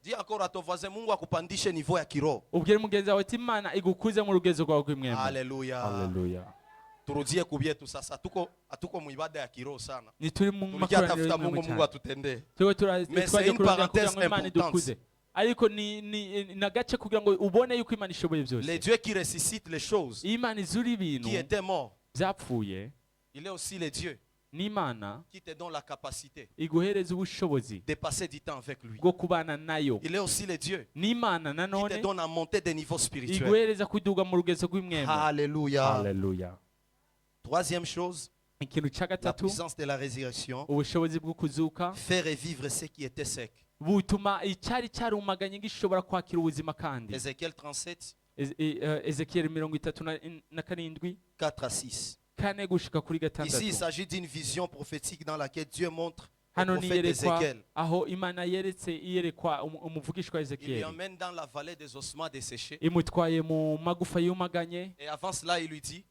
[SPEAKER 1] Dis encore à ton voisin, Mungu akupandishe niveau ya kiroho.
[SPEAKER 2] Ubwire mugenzi wawe ati Imana igukuze mu rugezo rwawe rw'imwemu.
[SPEAKER 1] Haleluya.
[SPEAKER 2] Haleluya.
[SPEAKER 1] Turudie kubyetu sasa. Hatuko mu ibada ya kiroho sana.
[SPEAKER 2] Nituri mu
[SPEAKER 1] Tulikia
[SPEAKER 2] makoraniro
[SPEAKER 1] tafuta Mungu,
[SPEAKER 2] y'imwemu
[SPEAKER 1] Mungu
[SPEAKER 2] cyane.
[SPEAKER 1] atutendee.
[SPEAKER 2] Tuwe
[SPEAKER 1] Mais c'est
[SPEAKER 2] twaje
[SPEAKER 1] une
[SPEAKER 2] kurondera kugira
[SPEAKER 1] parenthèse
[SPEAKER 2] ngo Imana
[SPEAKER 1] importante.
[SPEAKER 2] idukuze, ariko ni nagace kugira ngo ubone yuko Imana ishoboye byose.
[SPEAKER 1] Les dieux qui ressuscitent les choses
[SPEAKER 2] Imana izura ibintu
[SPEAKER 1] qui étaient morts,
[SPEAKER 2] byapfuye,
[SPEAKER 1] il est aussi les dieux
[SPEAKER 2] n'Imana
[SPEAKER 1] qui te donnent la capacité
[SPEAKER 2] iguhereza ubushobozi
[SPEAKER 1] de passer du temps avec lui.
[SPEAKER 2] bwo kubana nayo,
[SPEAKER 1] Il est aussi les dieux
[SPEAKER 2] n'Imana
[SPEAKER 1] qui
[SPEAKER 2] nanone
[SPEAKER 1] te donnent à monter des niveaux spirituels.
[SPEAKER 2] iguhereza kuduga mu rugezo rw'imwemu.
[SPEAKER 1] Alléluia.
[SPEAKER 2] Haleluya.
[SPEAKER 1] Troisième chose,
[SPEAKER 2] Ikintu cya
[SPEAKER 1] la
[SPEAKER 2] gatatu,
[SPEAKER 1] puissance de la résurrection
[SPEAKER 2] ubushobozi bwo kuzuka
[SPEAKER 1] fait revivre ce qui était sec.
[SPEAKER 2] butuma icyari cyarumaganye gishobora kwakira ubuzima kandi.
[SPEAKER 1] Ézéchiel 37,
[SPEAKER 2] Ezekiyeli 37
[SPEAKER 1] 4 à 6.
[SPEAKER 2] kane gushika kuri
[SPEAKER 1] Ici, il
[SPEAKER 2] gatandatu.
[SPEAKER 1] s'agit d'une vision prophétique dans laquelle Dieu montre au
[SPEAKER 2] Hano ni
[SPEAKER 1] prophète
[SPEAKER 2] iyerekwa
[SPEAKER 1] Ézéchiel.
[SPEAKER 2] aho Imana yeretse iyerekwa umuvugishwa
[SPEAKER 1] Il lui
[SPEAKER 2] Ezekiyeli,
[SPEAKER 1] emmène dans la vallée des ossements desséchés.
[SPEAKER 2] imutwaye mu magufa yumaganye.
[SPEAKER 1] Et avant cela, il lui dit,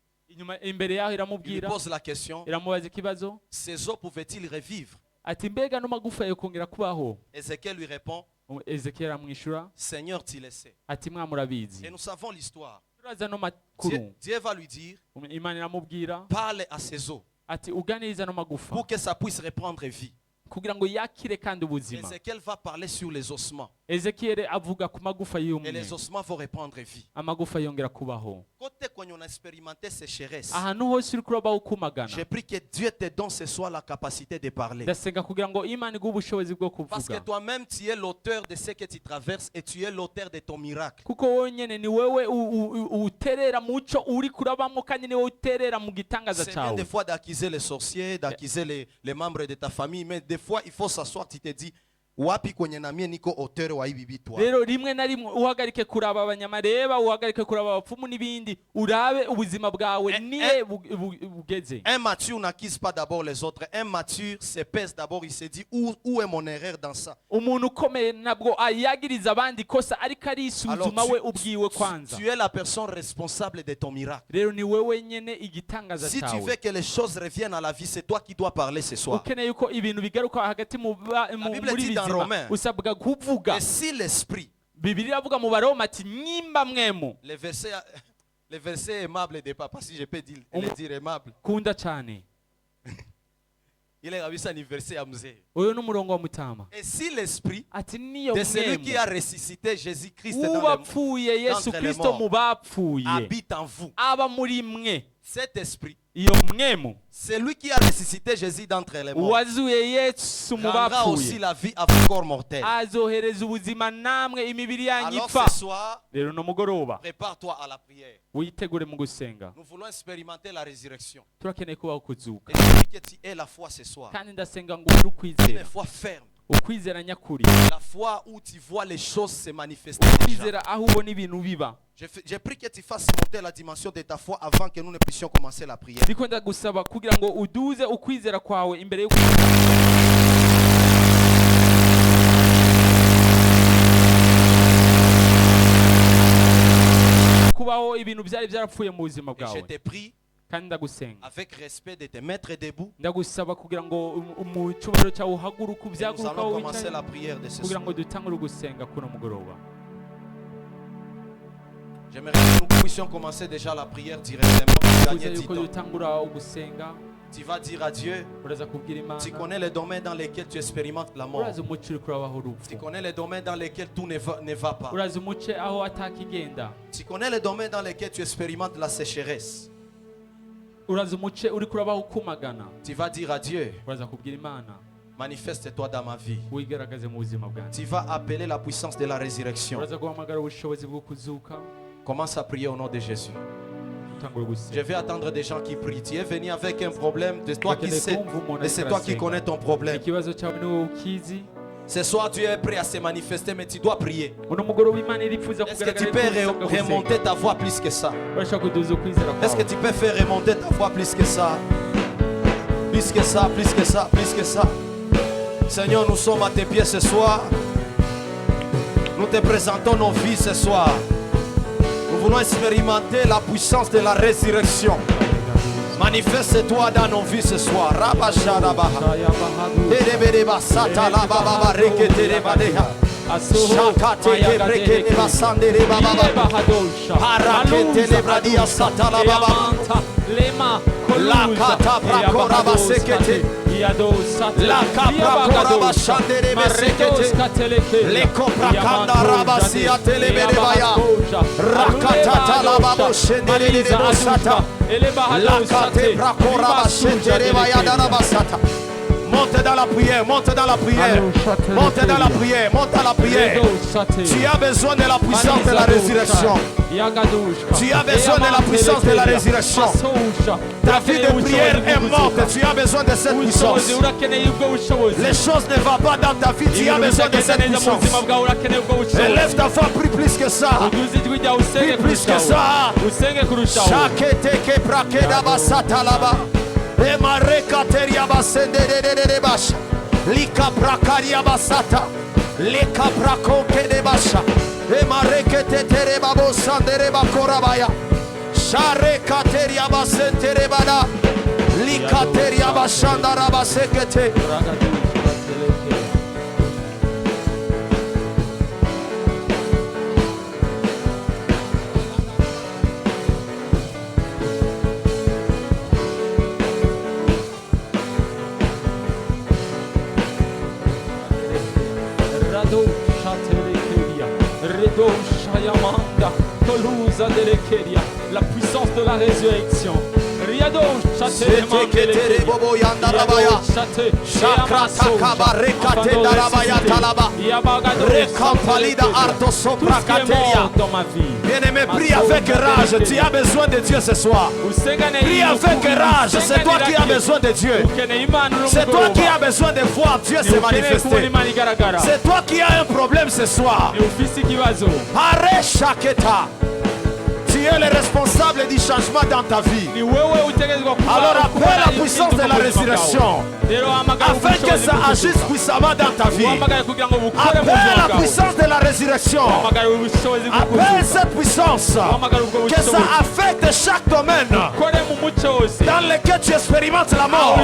[SPEAKER 2] Imbere yaho
[SPEAKER 1] il lui
[SPEAKER 2] iramubwira,
[SPEAKER 1] pose la question,
[SPEAKER 2] iramubaza ikibazo
[SPEAKER 1] ces os pouvaient-ils revivre?
[SPEAKER 2] ati mbega no magufa yo kongera kubaho?
[SPEAKER 1] Ézéchiel lui répond,
[SPEAKER 2] Ezekiyeli amwishura
[SPEAKER 1] Seigneur, tu le sais.
[SPEAKER 2] ati mwamurabizi.
[SPEAKER 1] Et nous savons l'histoire.
[SPEAKER 2] Turaza no makuru.
[SPEAKER 1] Dieu va lui dire,
[SPEAKER 2] Imana iramubwira
[SPEAKER 1] parle à ces os
[SPEAKER 2] ati uganiriza no magufa
[SPEAKER 1] pour que ça puisse reprendre vie.
[SPEAKER 2] kugira ngo yakire kandi ubuzima.
[SPEAKER 1] Ézéchiel va parler sur les ossements.
[SPEAKER 2] Ezekiyeli avuga ku magufa
[SPEAKER 1] Et
[SPEAKER 2] y'umwe,
[SPEAKER 1] les ossements vont reprendre vie.
[SPEAKER 2] amagufa yongera kubaho.
[SPEAKER 1] Côté quand on a expérimenté sécheresse,
[SPEAKER 2] Ahantu hose uri kurabaho kumagana,
[SPEAKER 1] j'ai pris que Dieu te donne ce soir la capacité de parler.
[SPEAKER 2] ndasenga kugira ngo Imana iguhe ubushobozi bwo
[SPEAKER 1] Parce que
[SPEAKER 2] kuvuga,
[SPEAKER 1] toi-même, tu es l'auteur de ce que tu traverses et tu es l'auteur de ton miracle.
[SPEAKER 2] kuko wonyene ni wewe uterera muco uri kurabamo kandi ni wewe uterera mu gitangaza
[SPEAKER 1] C'est bien
[SPEAKER 2] cyawe.
[SPEAKER 1] des fois d'accuser les sorciers, d'accuser les membres de ta famille, mais des fois il faut s'asseoir, tu te dis wapi kwenye na mie niko auteur wa hivi vitu.
[SPEAKER 2] Rero rimwe na rimwe uhagarike kuraba abanyamareba, uhagarike kuraba abapfumu n'ibindi, urabe ubuzima bwawe niye bugeze.
[SPEAKER 1] Un mature n'accuse pas d'abord les autres. Un mature se pèse d'abord, il se dit où est mon erreur dans ça.
[SPEAKER 2] Umuntu ukomeye nabwo ayagiriza abandi kosa ariko arisuzuma we ubwiwe kwanza.
[SPEAKER 1] Tu es la personne responsable de ton miracle.
[SPEAKER 2] Rero ni wewe nyene igitangaza
[SPEAKER 1] Si tu
[SPEAKER 2] cyawe.
[SPEAKER 1] veux que les choses reviennent à la vie, c'est toi qui dois parler ce soir.
[SPEAKER 2] Ukeneye yuko ibintu bigaruka hagati muri bizima, usabwa kuvuga.
[SPEAKER 1] Et si l'esprit,
[SPEAKER 2] Bibiliya avuga mu Baroma ati nyimba mwemu,
[SPEAKER 1] les versets aimables de papa, si je peux le dire aimable.
[SPEAKER 2] kunda cyane.
[SPEAKER 1] Il est rabisa ni verset à mzee.
[SPEAKER 2] Uyo n'umurongo wa mutama.
[SPEAKER 1] Et si l'esprit
[SPEAKER 2] Ati niyo
[SPEAKER 1] de celui qui a
[SPEAKER 2] mwemu
[SPEAKER 1] ressuscité Jésus-Christ dans
[SPEAKER 2] ubapfuye Yesu Kristo mu bapfuye
[SPEAKER 1] habite en vous,
[SPEAKER 2] aba muri mwe,
[SPEAKER 1] cet esprit,
[SPEAKER 2] iyo mwemu
[SPEAKER 1] celui qui a ressuscité Jésus d'entre les morts,
[SPEAKER 2] wazuye Yesu mu
[SPEAKER 1] rendra aussi
[SPEAKER 2] bapfuye
[SPEAKER 1] la vie à vos corps mortels.
[SPEAKER 2] azohereza ubuzima namwe imibiri yanyu
[SPEAKER 1] Alors
[SPEAKER 2] ipfa.
[SPEAKER 1] ce soir,
[SPEAKER 2] Rero no mugoroba
[SPEAKER 1] prépare-toi à la prière.
[SPEAKER 2] witegure mu gusenga,
[SPEAKER 1] Nous voulons expérimenter la résurrection.
[SPEAKER 2] turakeneye kubaho kuzuka.
[SPEAKER 1] Et je prie que tu aies la foi ce soir.
[SPEAKER 2] Kandi ndasenga ngo uri
[SPEAKER 1] Une
[SPEAKER 2] ukwizera,
[SPEAKER 1] foi ferme.
[SPEAKER 2] ukwizera nyakuri,
[SPEAKER 1] La foi où tu vois les choses se manifester déjà.
[SPEAKER 2] ukwizera aho ubona ibintu biba.
[SPEAKER 1] J'ai pris que tu fasses monter la dimension de ta foi avant que nous ne puissions commencer la prière.
[SPEAKER 2] Ndiko ndagusaba kugira ngo uduze ukwizera kwawe imbere yo kubaho ibintu byari byarapfuye mu buzima
[SPEAKER 1] Et je
[SPEAKER 2] bwawe.
[SPEAKER 1] te prie
[SPEAKER 2] Kandi ndagusenga,
[SPEAKER 1] avec respect de te mettre debout.
[SPEAKER 2] ndagusaba kugira ngo mu cyubahiro cyawe uhaguruke
[SPEAKER 1] Et nous
[SPEAKER 2] ubyagurukaho
[SPEAKER 1] allons commencer
[SPEAKER 2] wicaye,
[SPEAKER 1] la prière de ce
[SPEAKER 2] kugira
[SPEAKER 1] soir.
[SPEAKER 2] ngo dutangure gusenga kuno mugoroba.
[SPEAKER 1] J'aimerais que nous puissions commencer déjà la prière directement pour
[SPEAKER 2] Uze
[SPEAKER 1] gagner du
[SPEAKER 2] yuko
[SPEAKER 1] temps.
[SPEAKER 2] dutangura ugusenga,
[SPEAKER 1] Tu vas dire à Dieu,
[SPEAKER 2] uraza kubwira Imana,
[SPEAKER 1] tu connais les domaines dans lesquels tu expérimentes la mort.
[SPEAKER 2] uraza umuce uri kurabaho
[SPEAKER 1] Tu
[SPEAKER 2] urupfu,
[SPEAKER 1] connais les domaines dans lesquels tout ne va pas.
[SPEAKER 2] uraza umuce aho atakigenda,
[SPEAKER 1] Tu connais les domaines dans lesquels tu expérimentes la sécheresse.
[SPEAKER 2] uraza umuce uri kurabaho kumagana,
[SPEAKER 1] Tu vas dire à Dieu,
[SPEAKER 2] uraza kubwira Imana,
[SPEAKER 1] manifeste-toi dans ma vie.
[SPEAKER 2] wigaragaze mu buzima bwanjye.
[SPEAKER 1] Tu vas appeler la puissance de la résurrection.
[SPEAKER 2] Uraza guhamagara ubushobozi bwo kuzuka,
[SPEAKER 1] Commence à prier au nom de Jésus.
[SPEAKER 2] utangure
[SPEAKER 1] Je
[SPEAKER 2] gusenga.
[SPEAKER 1] vais attendre des gens qui prient. Tu es venu avec un problème, de toi qui
[SPEAKER 2] Ukeneye
[SPEAKER 1] sais,
[SPEAKER 2] kumva umuntu
[SPEAKER 1] et c'est
[SPEAKER 2] ariko
[SPEAKER 1] toi qui
[SPEAKER 2] arasenga.
[SPEAKER 1] connais ton problème.
[SPEAKER 2] Ikibazo cyawe ni wowe ukizi.
[SPEAKER 1] Ce soir, tu es prêt à se manifester, mais tu dois prier.
[SPEAKER 2] Uno mugoroba Imana irifuza
[SPEAKER 1] Est-ce que tu
[SPEAKER 2] kugaragara
[SPEAKER 1] peux
[SPEAKER 2] yuko usabwa
[SPEAKER 1] remonter
[SPEAKER 2] gusenga.
[SPEAKER 1] ta voix plus que ça?
[SPEAKER 2] Urashaka kuduza ukwizera
[SPEAKER 1] Est-ce que
[SPEAKER 2] kwawe.
[SPEAKER 1] tu peux faire remonter ta voix plus que ça? Plus que ça, plus que ça, plus que ça. Seigneur, nous sommes à tes pieds ce soir. Nous te présentons nos vies ce soir. Nous voulons expérimenter la puissance de la résurrection. Manifeste-toi dans nos vies ce soir. Rabashadabaha. Dedebedeba satalababa reketerebadeha. Shakateke brekene basandere bababa. Paraketele bradia satalababa. La kata brakora basekete. La kapra kora bashandere besekete. Le kopra kanda rabasia telebedebaya. Rakatata lababo shendere de bosata. La kate brakora bashendere baya darabasata. Monte dans la prière, monte dans la prière, monte dans la prière, monte dans la prière. Tu as besoin de la puissance de la résurrection. Tu as besoin de la puissance de la résurrection. Ta vie de prière est morte. Tu as besoin de cette puissance. Les choses ne vont pas dans ta vie. Tu as besoin de cette puissance. Élève ta foi, prie plus que ça. Prie plus que ça. Shaketeke prakeda basata laba. Emareka teria basende de basha. Lika prakaria basata. Lika prakonke de basha. Emareke tetere babo sandere bakorabaya. Shareka teria basentere bada. Lika teria bashandara basekete.
[SPEAKER 2] La puissance de la résurrection.
[SPEAKER 1] Bien-aimé, prie avec rage. Tu as besoin de Dieu ce soir. Prie avec rage. C'est toi qui as besoin de Dieu. C'est toi qui as besoin de voir Dieu se manifester. C'est toi qui as un problème ce soir. Arrête Shaketa. Tu es le responsable du changement dans ta vie. Alors appelle la puissance de la résurrection afin que ça agisse puissamment dans ta vie. Appelle la puissance de la résurrection. Appelle cette puissance que ça affecte chaque domaine dans lequel tu expérimentes la mort.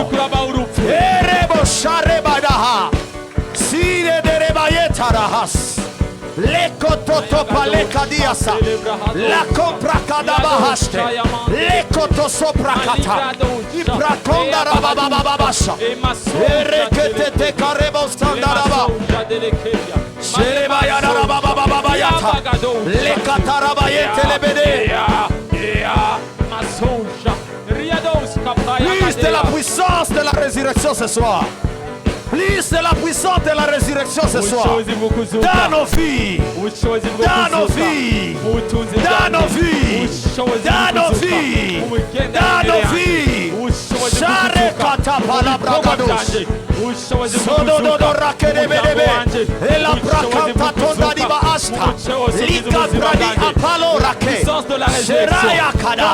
[SPEAKER 1] La compra kadabahaste, lekoto soprakata, iprakonda rababababasha, erekete karebo standaraba, sherebaya rababababayata, lekatarabayete lebede. Plus de la puissance de la résurrection ce soir. Plus de la puissance de la résurrection ce soir. Dans nos vies. Dans nos vies. Dans nos vies. Dans nos vies. Dans nos vies. Share kata palabra kadosh. Sododo rakedebedebe. Ela prakanta tonda diba asta. Lika bradi apalo rake. Sheraya kada.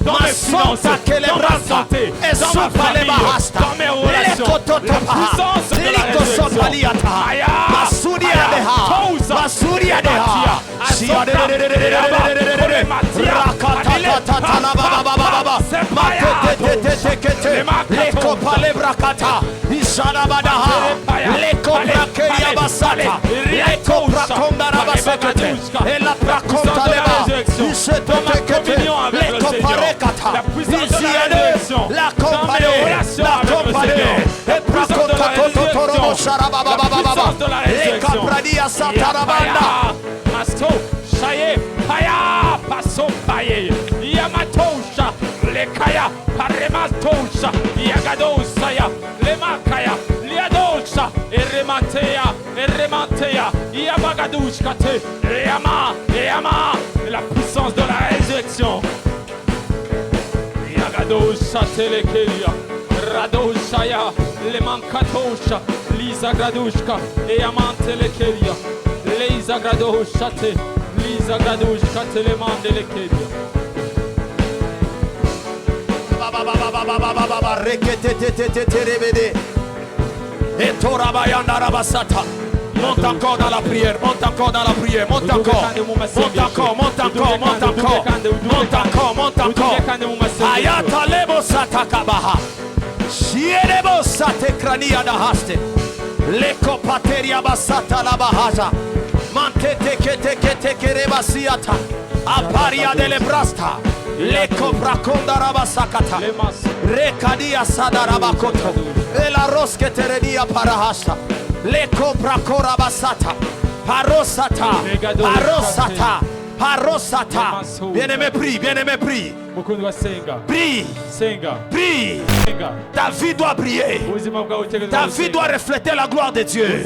[SPEAKER 1] Dans mes finances, dans ma santé, dans ma famille, dans mes relations, la puissance de la résurrection. La puissance de la résurrection dans mes relations avec le Seigneur. La puissance de la résurrection. La puissance de la résurrection. Masto, Shaye, Paya, Paso, Paye, Yamatosha, Lekaya, Parematosha, Yagadosaya, Lemakaya, Liadosha, Erematea, Erematea, Yabagadushkate, Yama, Yama, la puissance de la résurrection. Radosha telekelia, Radoshaya, Lemankatosha, Lisa Gradushka, Eamantelekelia, Lisa Gradoshate, Lisa Gradushka, Telemandelekelia. Et Torabayanda Rabasata. Monte encore dans la prière, monte encore dans la prière, monte encore, monte encore, monte encore, monte encore, monte encore, monte encore. Ayata lebo satakabaha, shierebo satekrania da haste, leko pateria basata la bahaja, mantete kete kete kerebasiata, aparia dele brasta, leko brakonda rabasakata, rekadia sadarabakoto, ela roske teredia parahasta. Leko brakora basata, parosata, parosata, parosata. Bien-aimé, prie, bien-aimé, prie. Prie, prie. Ta vie doit briller. Ta vie doit refléter la gloire de Dieu.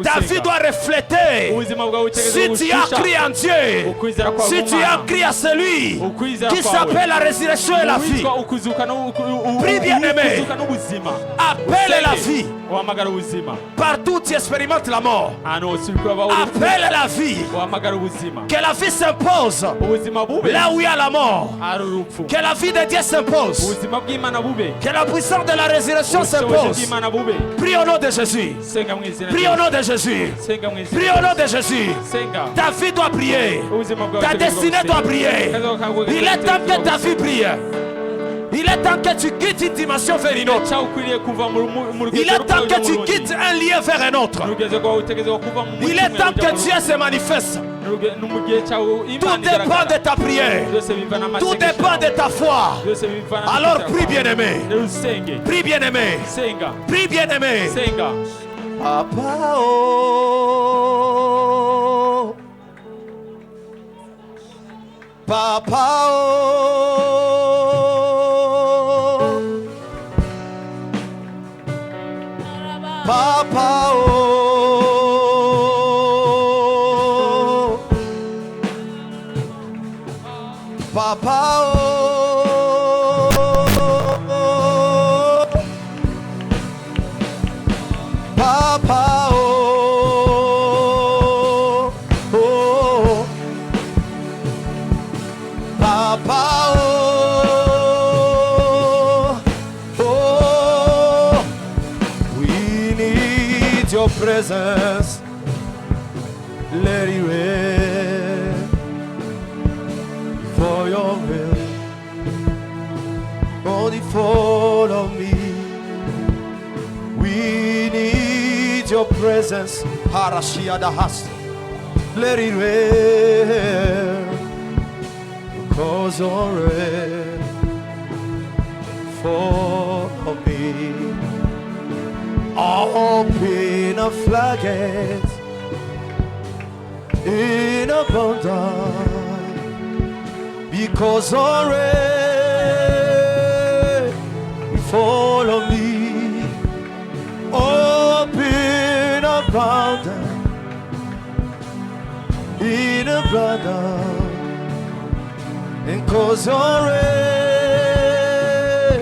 [SPEAKER 1] Ta vie doit refléter. Si tu as crié en Dieu, si tu as crié à celui qui s'appelle la résurrection et la vie, prie, bien-aimé. Appelle la vie. Partout tu expérimentes la mort. Appelle la vie. Que la vie s'impose là où il y a la mort. Que la vie de Dieu s'impose. Que la puissance de la résurrection s'impose. Prie au nom de Jésus. Prie au nom de Jésus. Prie au nom de Jésus. Ta vie doit briller. Ta destinée doit briller. Il est temps que ta vie brille. Il est temps que tu quittes une dimension vers une autre. Il est temps que tu quittes un lien vers un autre. Il est temps que Dieu se manifeste. Tout dépend de ta prière. Tout dépend de ta foi. Alors prie, bien-aimé. Prie, bien-aimé. Prie, bien-aimé. Papa, oh. Papa, oh. Papa, oh. Papa, oh. Papa, oh. Oh. Papa, oh. Oh. We need your presence. Let it rain for your will. Only follow me. We need your presence. Harashia dahas. Let it rain. Cause your rain follow me. Open a floodgate in abundance, because your rain follow me. Open abundance in abundance, and cause your rain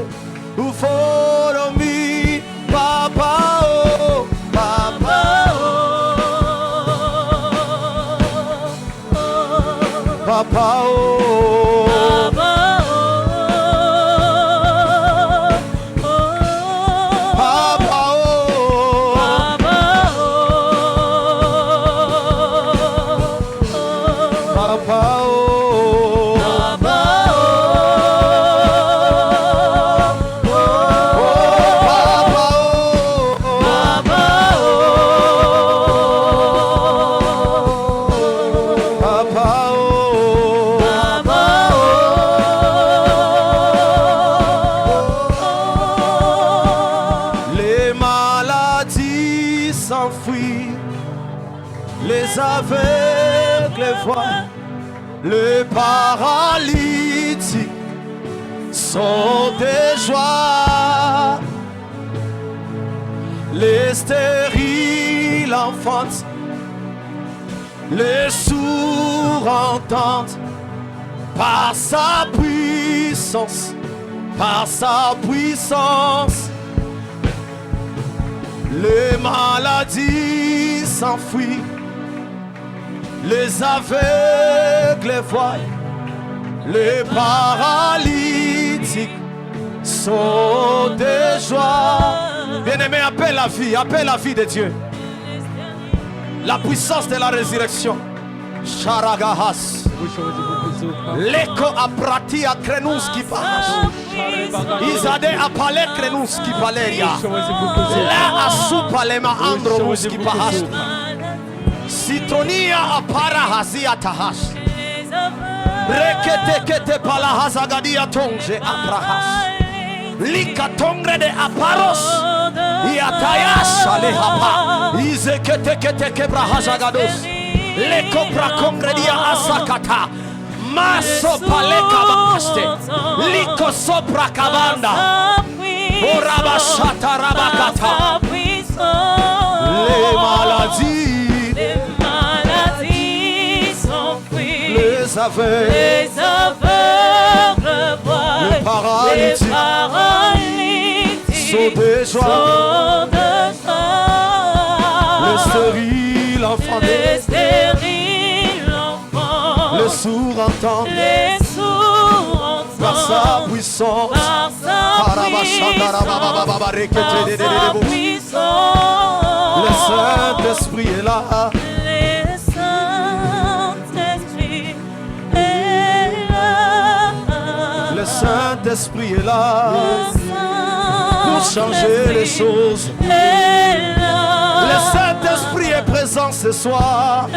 [SPEAKER 1] who follow me. Papa, oh, Papa, oh, Papa, oh, Papa, oh, Papa, oh. Les aveugles voient, les paralytiques sont des joies, les stériles enfantent, les sourds entendent, par sa puissance, par sa puissance. Les maladies s'enfuient, les aveugles voient, les paralytiques sont des joies. Bien-aimé, appelle la vie de Dieu. La puissance de la résurrection. Sharagahas. L'écho a prati a krenus qui passe. Isade a palais krenus qui paleria. La a supalema andromus qui passe. Citronia a parahazia tahas. Rekete kete palahazagadia tonge aprahas. Lika tongre de aparos. Iatayas alehapa. Izekete kete kebrahazagados. Leko prakongredia asakata. Maso paleka baste. Liko sopra kabanda. Orabashata rabakata. Les maladies s'enfuient. Les aveugles voient. Les paralytiques sont des joies. Les stériles enfantés. Les sourds entendent. Par sa puissance. Le Saint-Esprit est là.
[SPEAKER 3] Le Saint-Esprit est là.
[SPEAKER 1] Le Saint-Esprit est là. Pour changer les choses. Le Saint-Esprit est présent ce soir.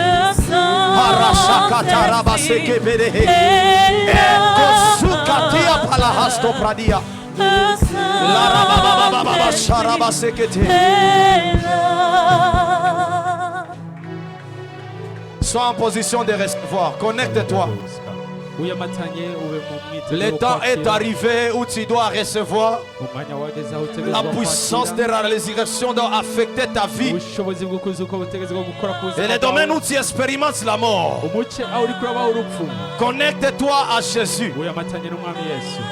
[SPEAKER 1] Sois en position de recevoir. Connecte-toi. Le temps est arrivé où tu dois recevoir la puissance de la résurrection doit affecter ta vie. Et les domaines où tu expérimentes la mort, connecte-toi à Jésus.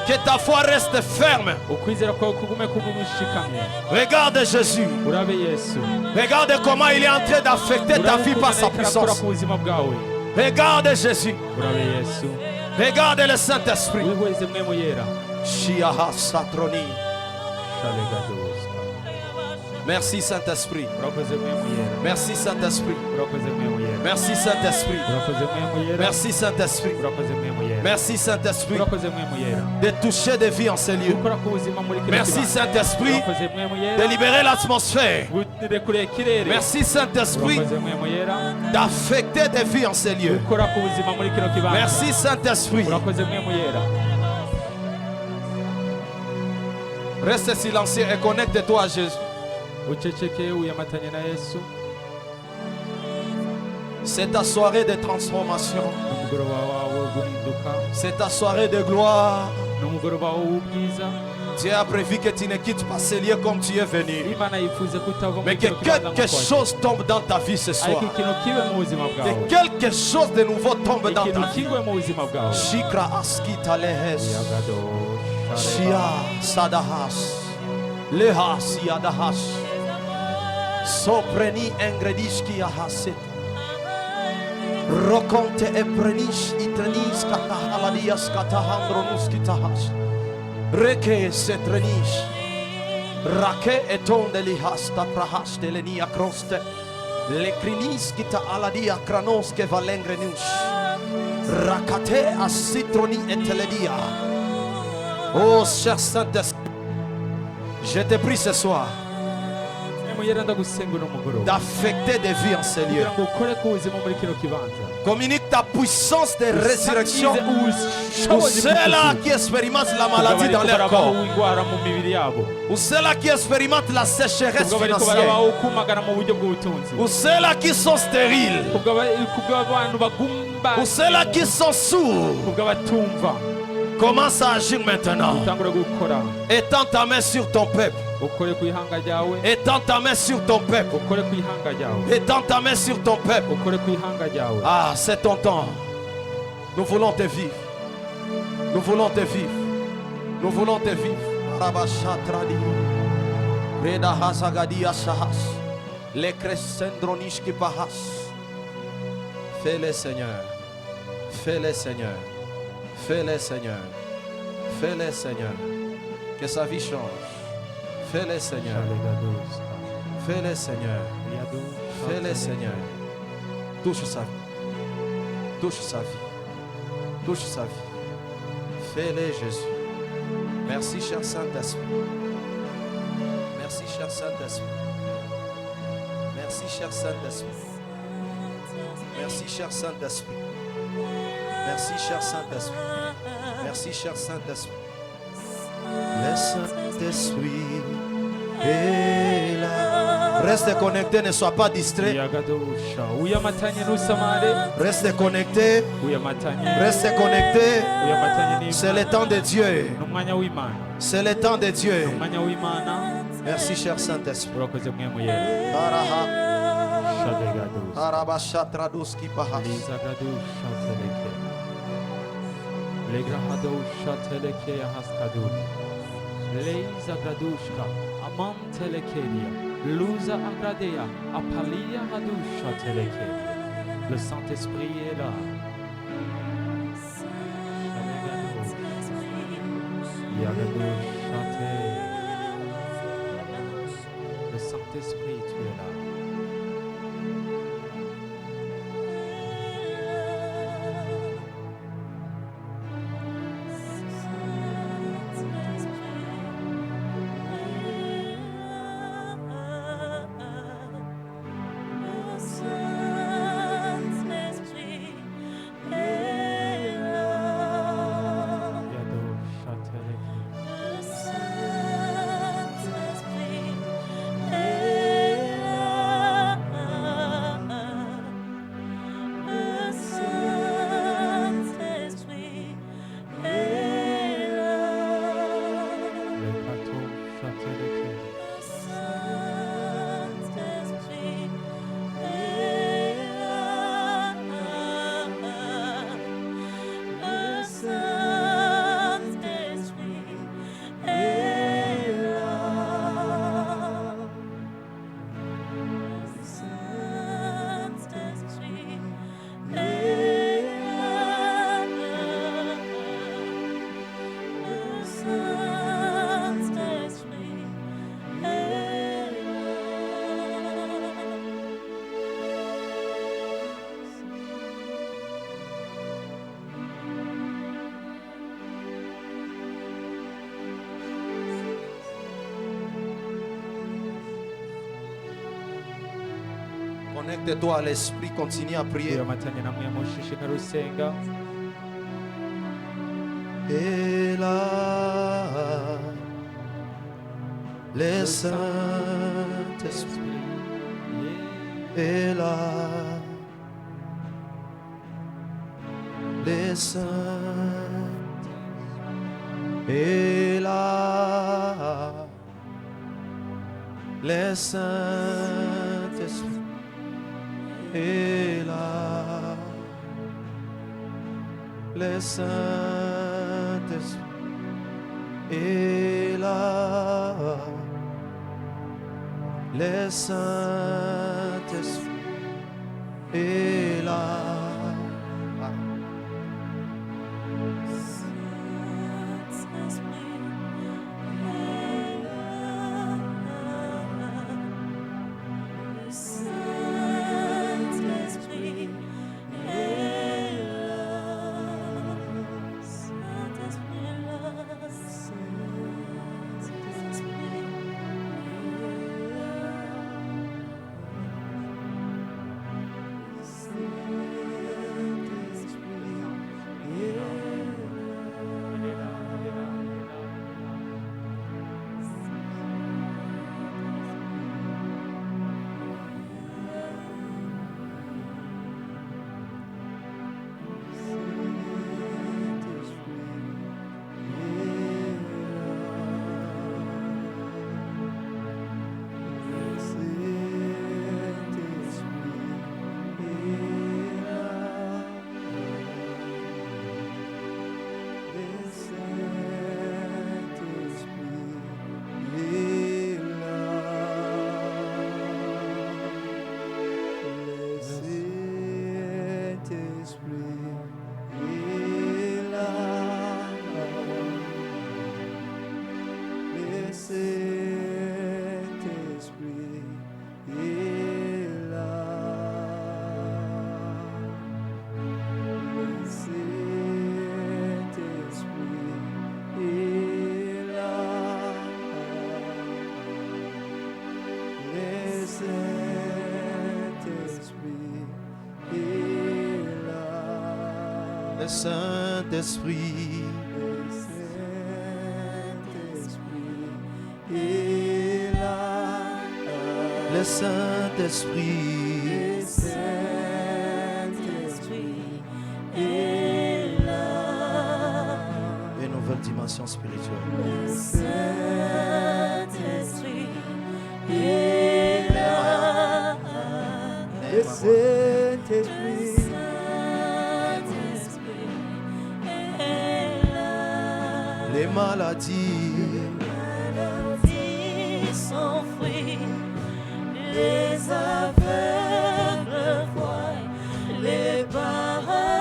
[SPEAKER 1] Que ta foi reste ferme. Regarde Jésus. Regarde comment il est en train d'affecter ta vie par sa puissance. Regarde Jésus. Regarde le Saint-Esprit. Merci Saint-Esprit. Merci Saint-Esprit. Merci Saint-Esprit. Merci Saint-Esprit. Merci Saint-Esprit de toucher des vies en ces lieux. Merci Saint-Esprit de libérer l'atmosphère. Merci Saint-Esprit d'affecter des vies en ces lieux. Merci Saint-Esprit. Reste silencieux et connecte-toi à Jésus. C'est ta soirée de transformation. C'est ta soirée de gloire. Dieu a prévu que tu ne quittes pas ces lieux comme tu es venu, mais que quelque chose tombe dans ta vie ce soir. Que quelque chose de nouveau tombe dans ta vie. Shikra askita lehes. Shia sadahas. Lehas yadahas. Sopreni engrediski ahaset. Rokonte e prenish itrenis katahaladias katahandronus kitahas. Reke setrenish. Rake etonde lihas taprahas de lenia kroste. Le krinis kita aladia kranos ke valengrenus. Rakate asitroni eteledia. Oh cher Saint-Esprit, je te prie ce soir d'affecter des vies en ces lieux. Communique ta puissance de résurrection pour ceux-là qui expérimentent la maladie dans leur corps, pour ceux-là qui expérimentent la sécheresse financière, pour ceux-là qui sont stériles, pour ceux-là qui sont sourds. Commence à agir maintenant. Étends ta main sur ton peuple. Étends ta main sur ton peuple. Étends ta main sur ton peuple. Ah, c'est ton temps. Nous voulons te vivre. Nous voulons te vivre. Nous voulons te vivre. Fais-le Seigneur. Fais-le Seigneur. Fais-le Seigneur. Fais-le Seigneur. Que sa vie change. Fais-le Seigneur. Fais-le Seigneur. Fais-le Seigneur. Touche sa vie. Touche sa vie. Touche sa vie. Fais-le Jésus. Merci cher Saint-Esprit. Merci cher Saint-Esprit. Merci cher Saint-Esprit. Merci cher Saint-Esprit. Merci cher Saint-Esprit. Merci cher Saint-Esprit. Le Saint-Esprit est là. Reste connecté, ne sois pas distrait. Reste connecté. Reste connecté. C'est le temps de Dieu. C'est le temps de Dieu. Merci cher Saint-Esprit.
[SPEAKER 2] Le grahadousha teleke haskadul. Leiza gradushka amantelekeria. Luza agradea apalia hadusha teleke. Le Saint-Esprit est là. Le Saint-Esprit, tu es là.
[SPEAKER 1] Connecte-toi à l'esprit, continue à prier.
[SPEAKER 2] uyomatanya namwe mushishikara usenga.
[SPEAKER 1] Et là, le Saint-Esprit est là. Le Saint est là. Le Saint-Esprit est là. Le Saint-Esprit est là. Le Saint-Esprit est là. Le Saint-Esprit est là. Le Saint-Esprit est là. Une nouvelle dimension spirituelle.
[SPEAKER 3] Le Saint-Esprit est là.
[SPEAKER 1] Le Saint-Esprit les maladies
[SPEAKER 3] s'enfuient, les aveugles voient, les paralytiques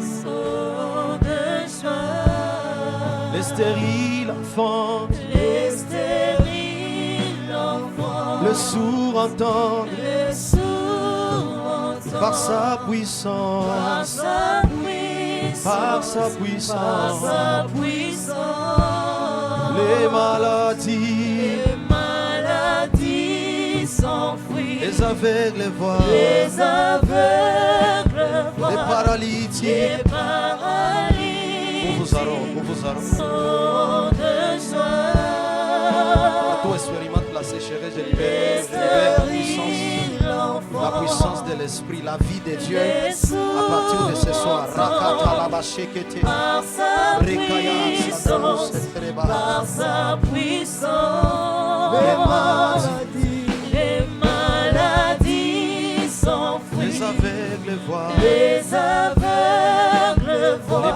[SPEAKER 3] sautent de joie,
[SPEAKER 1] les stériles enfantent,
[SPEAKER 3] les stériles enfants,
[SPEAKER 1] le sourd entendent,
[SPEAKER 3] le sourd entend,
[SPEAKER 1] par sa puissance, par sa puissance, les maladies
[SPEAKER 3] s'enfuient,
[SPEAKER 1] les aveugles voient,
[SPEAKER 3] les aveugles voient,
[SPEAKER 1] les paralytiques, vous
[SPEAKER 3] sont de joie.
[SPEAKER 1] Tout expérimente la sécheresse, je libère la puissance de l'esprit, la vie de Dieu à partir de ce soir.
[SPEAKER 3] Par sa puissance, les maladies s'enfuient,
[SPEAKER 1] les aveugles voient,
[SPEAKER 3] les aveugles voient,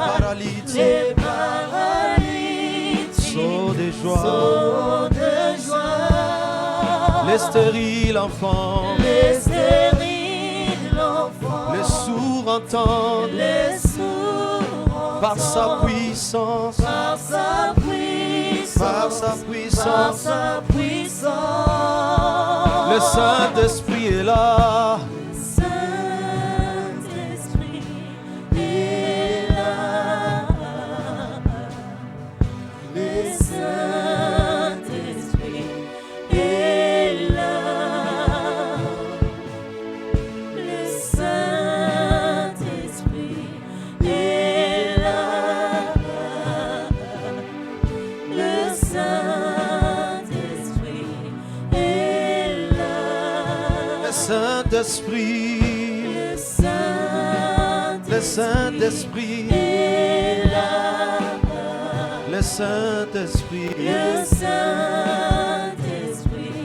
[SPEAKER 1] les paralytiques sautent de joie, les stériles enfants, les sourds entendent, par sa puissance, par sa puissance, le Saint-Esprit est là.
[SPEAKER 3] Saint-Esprit est là. Le Saint-Esprit est là.
[SPEAKER 4] Saint-Esprit, le Saint-Esprit, le Saint-Esprit,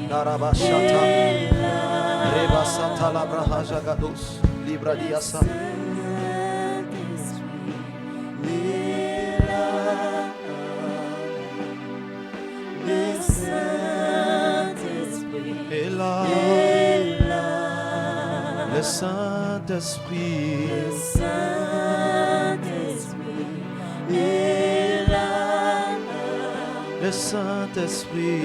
[SPEAKER 4] Narabashata, Rebasata Labrahaja Gados, Libra Diasa. Et là, le Saint-Esprit, le Saint-Esprit.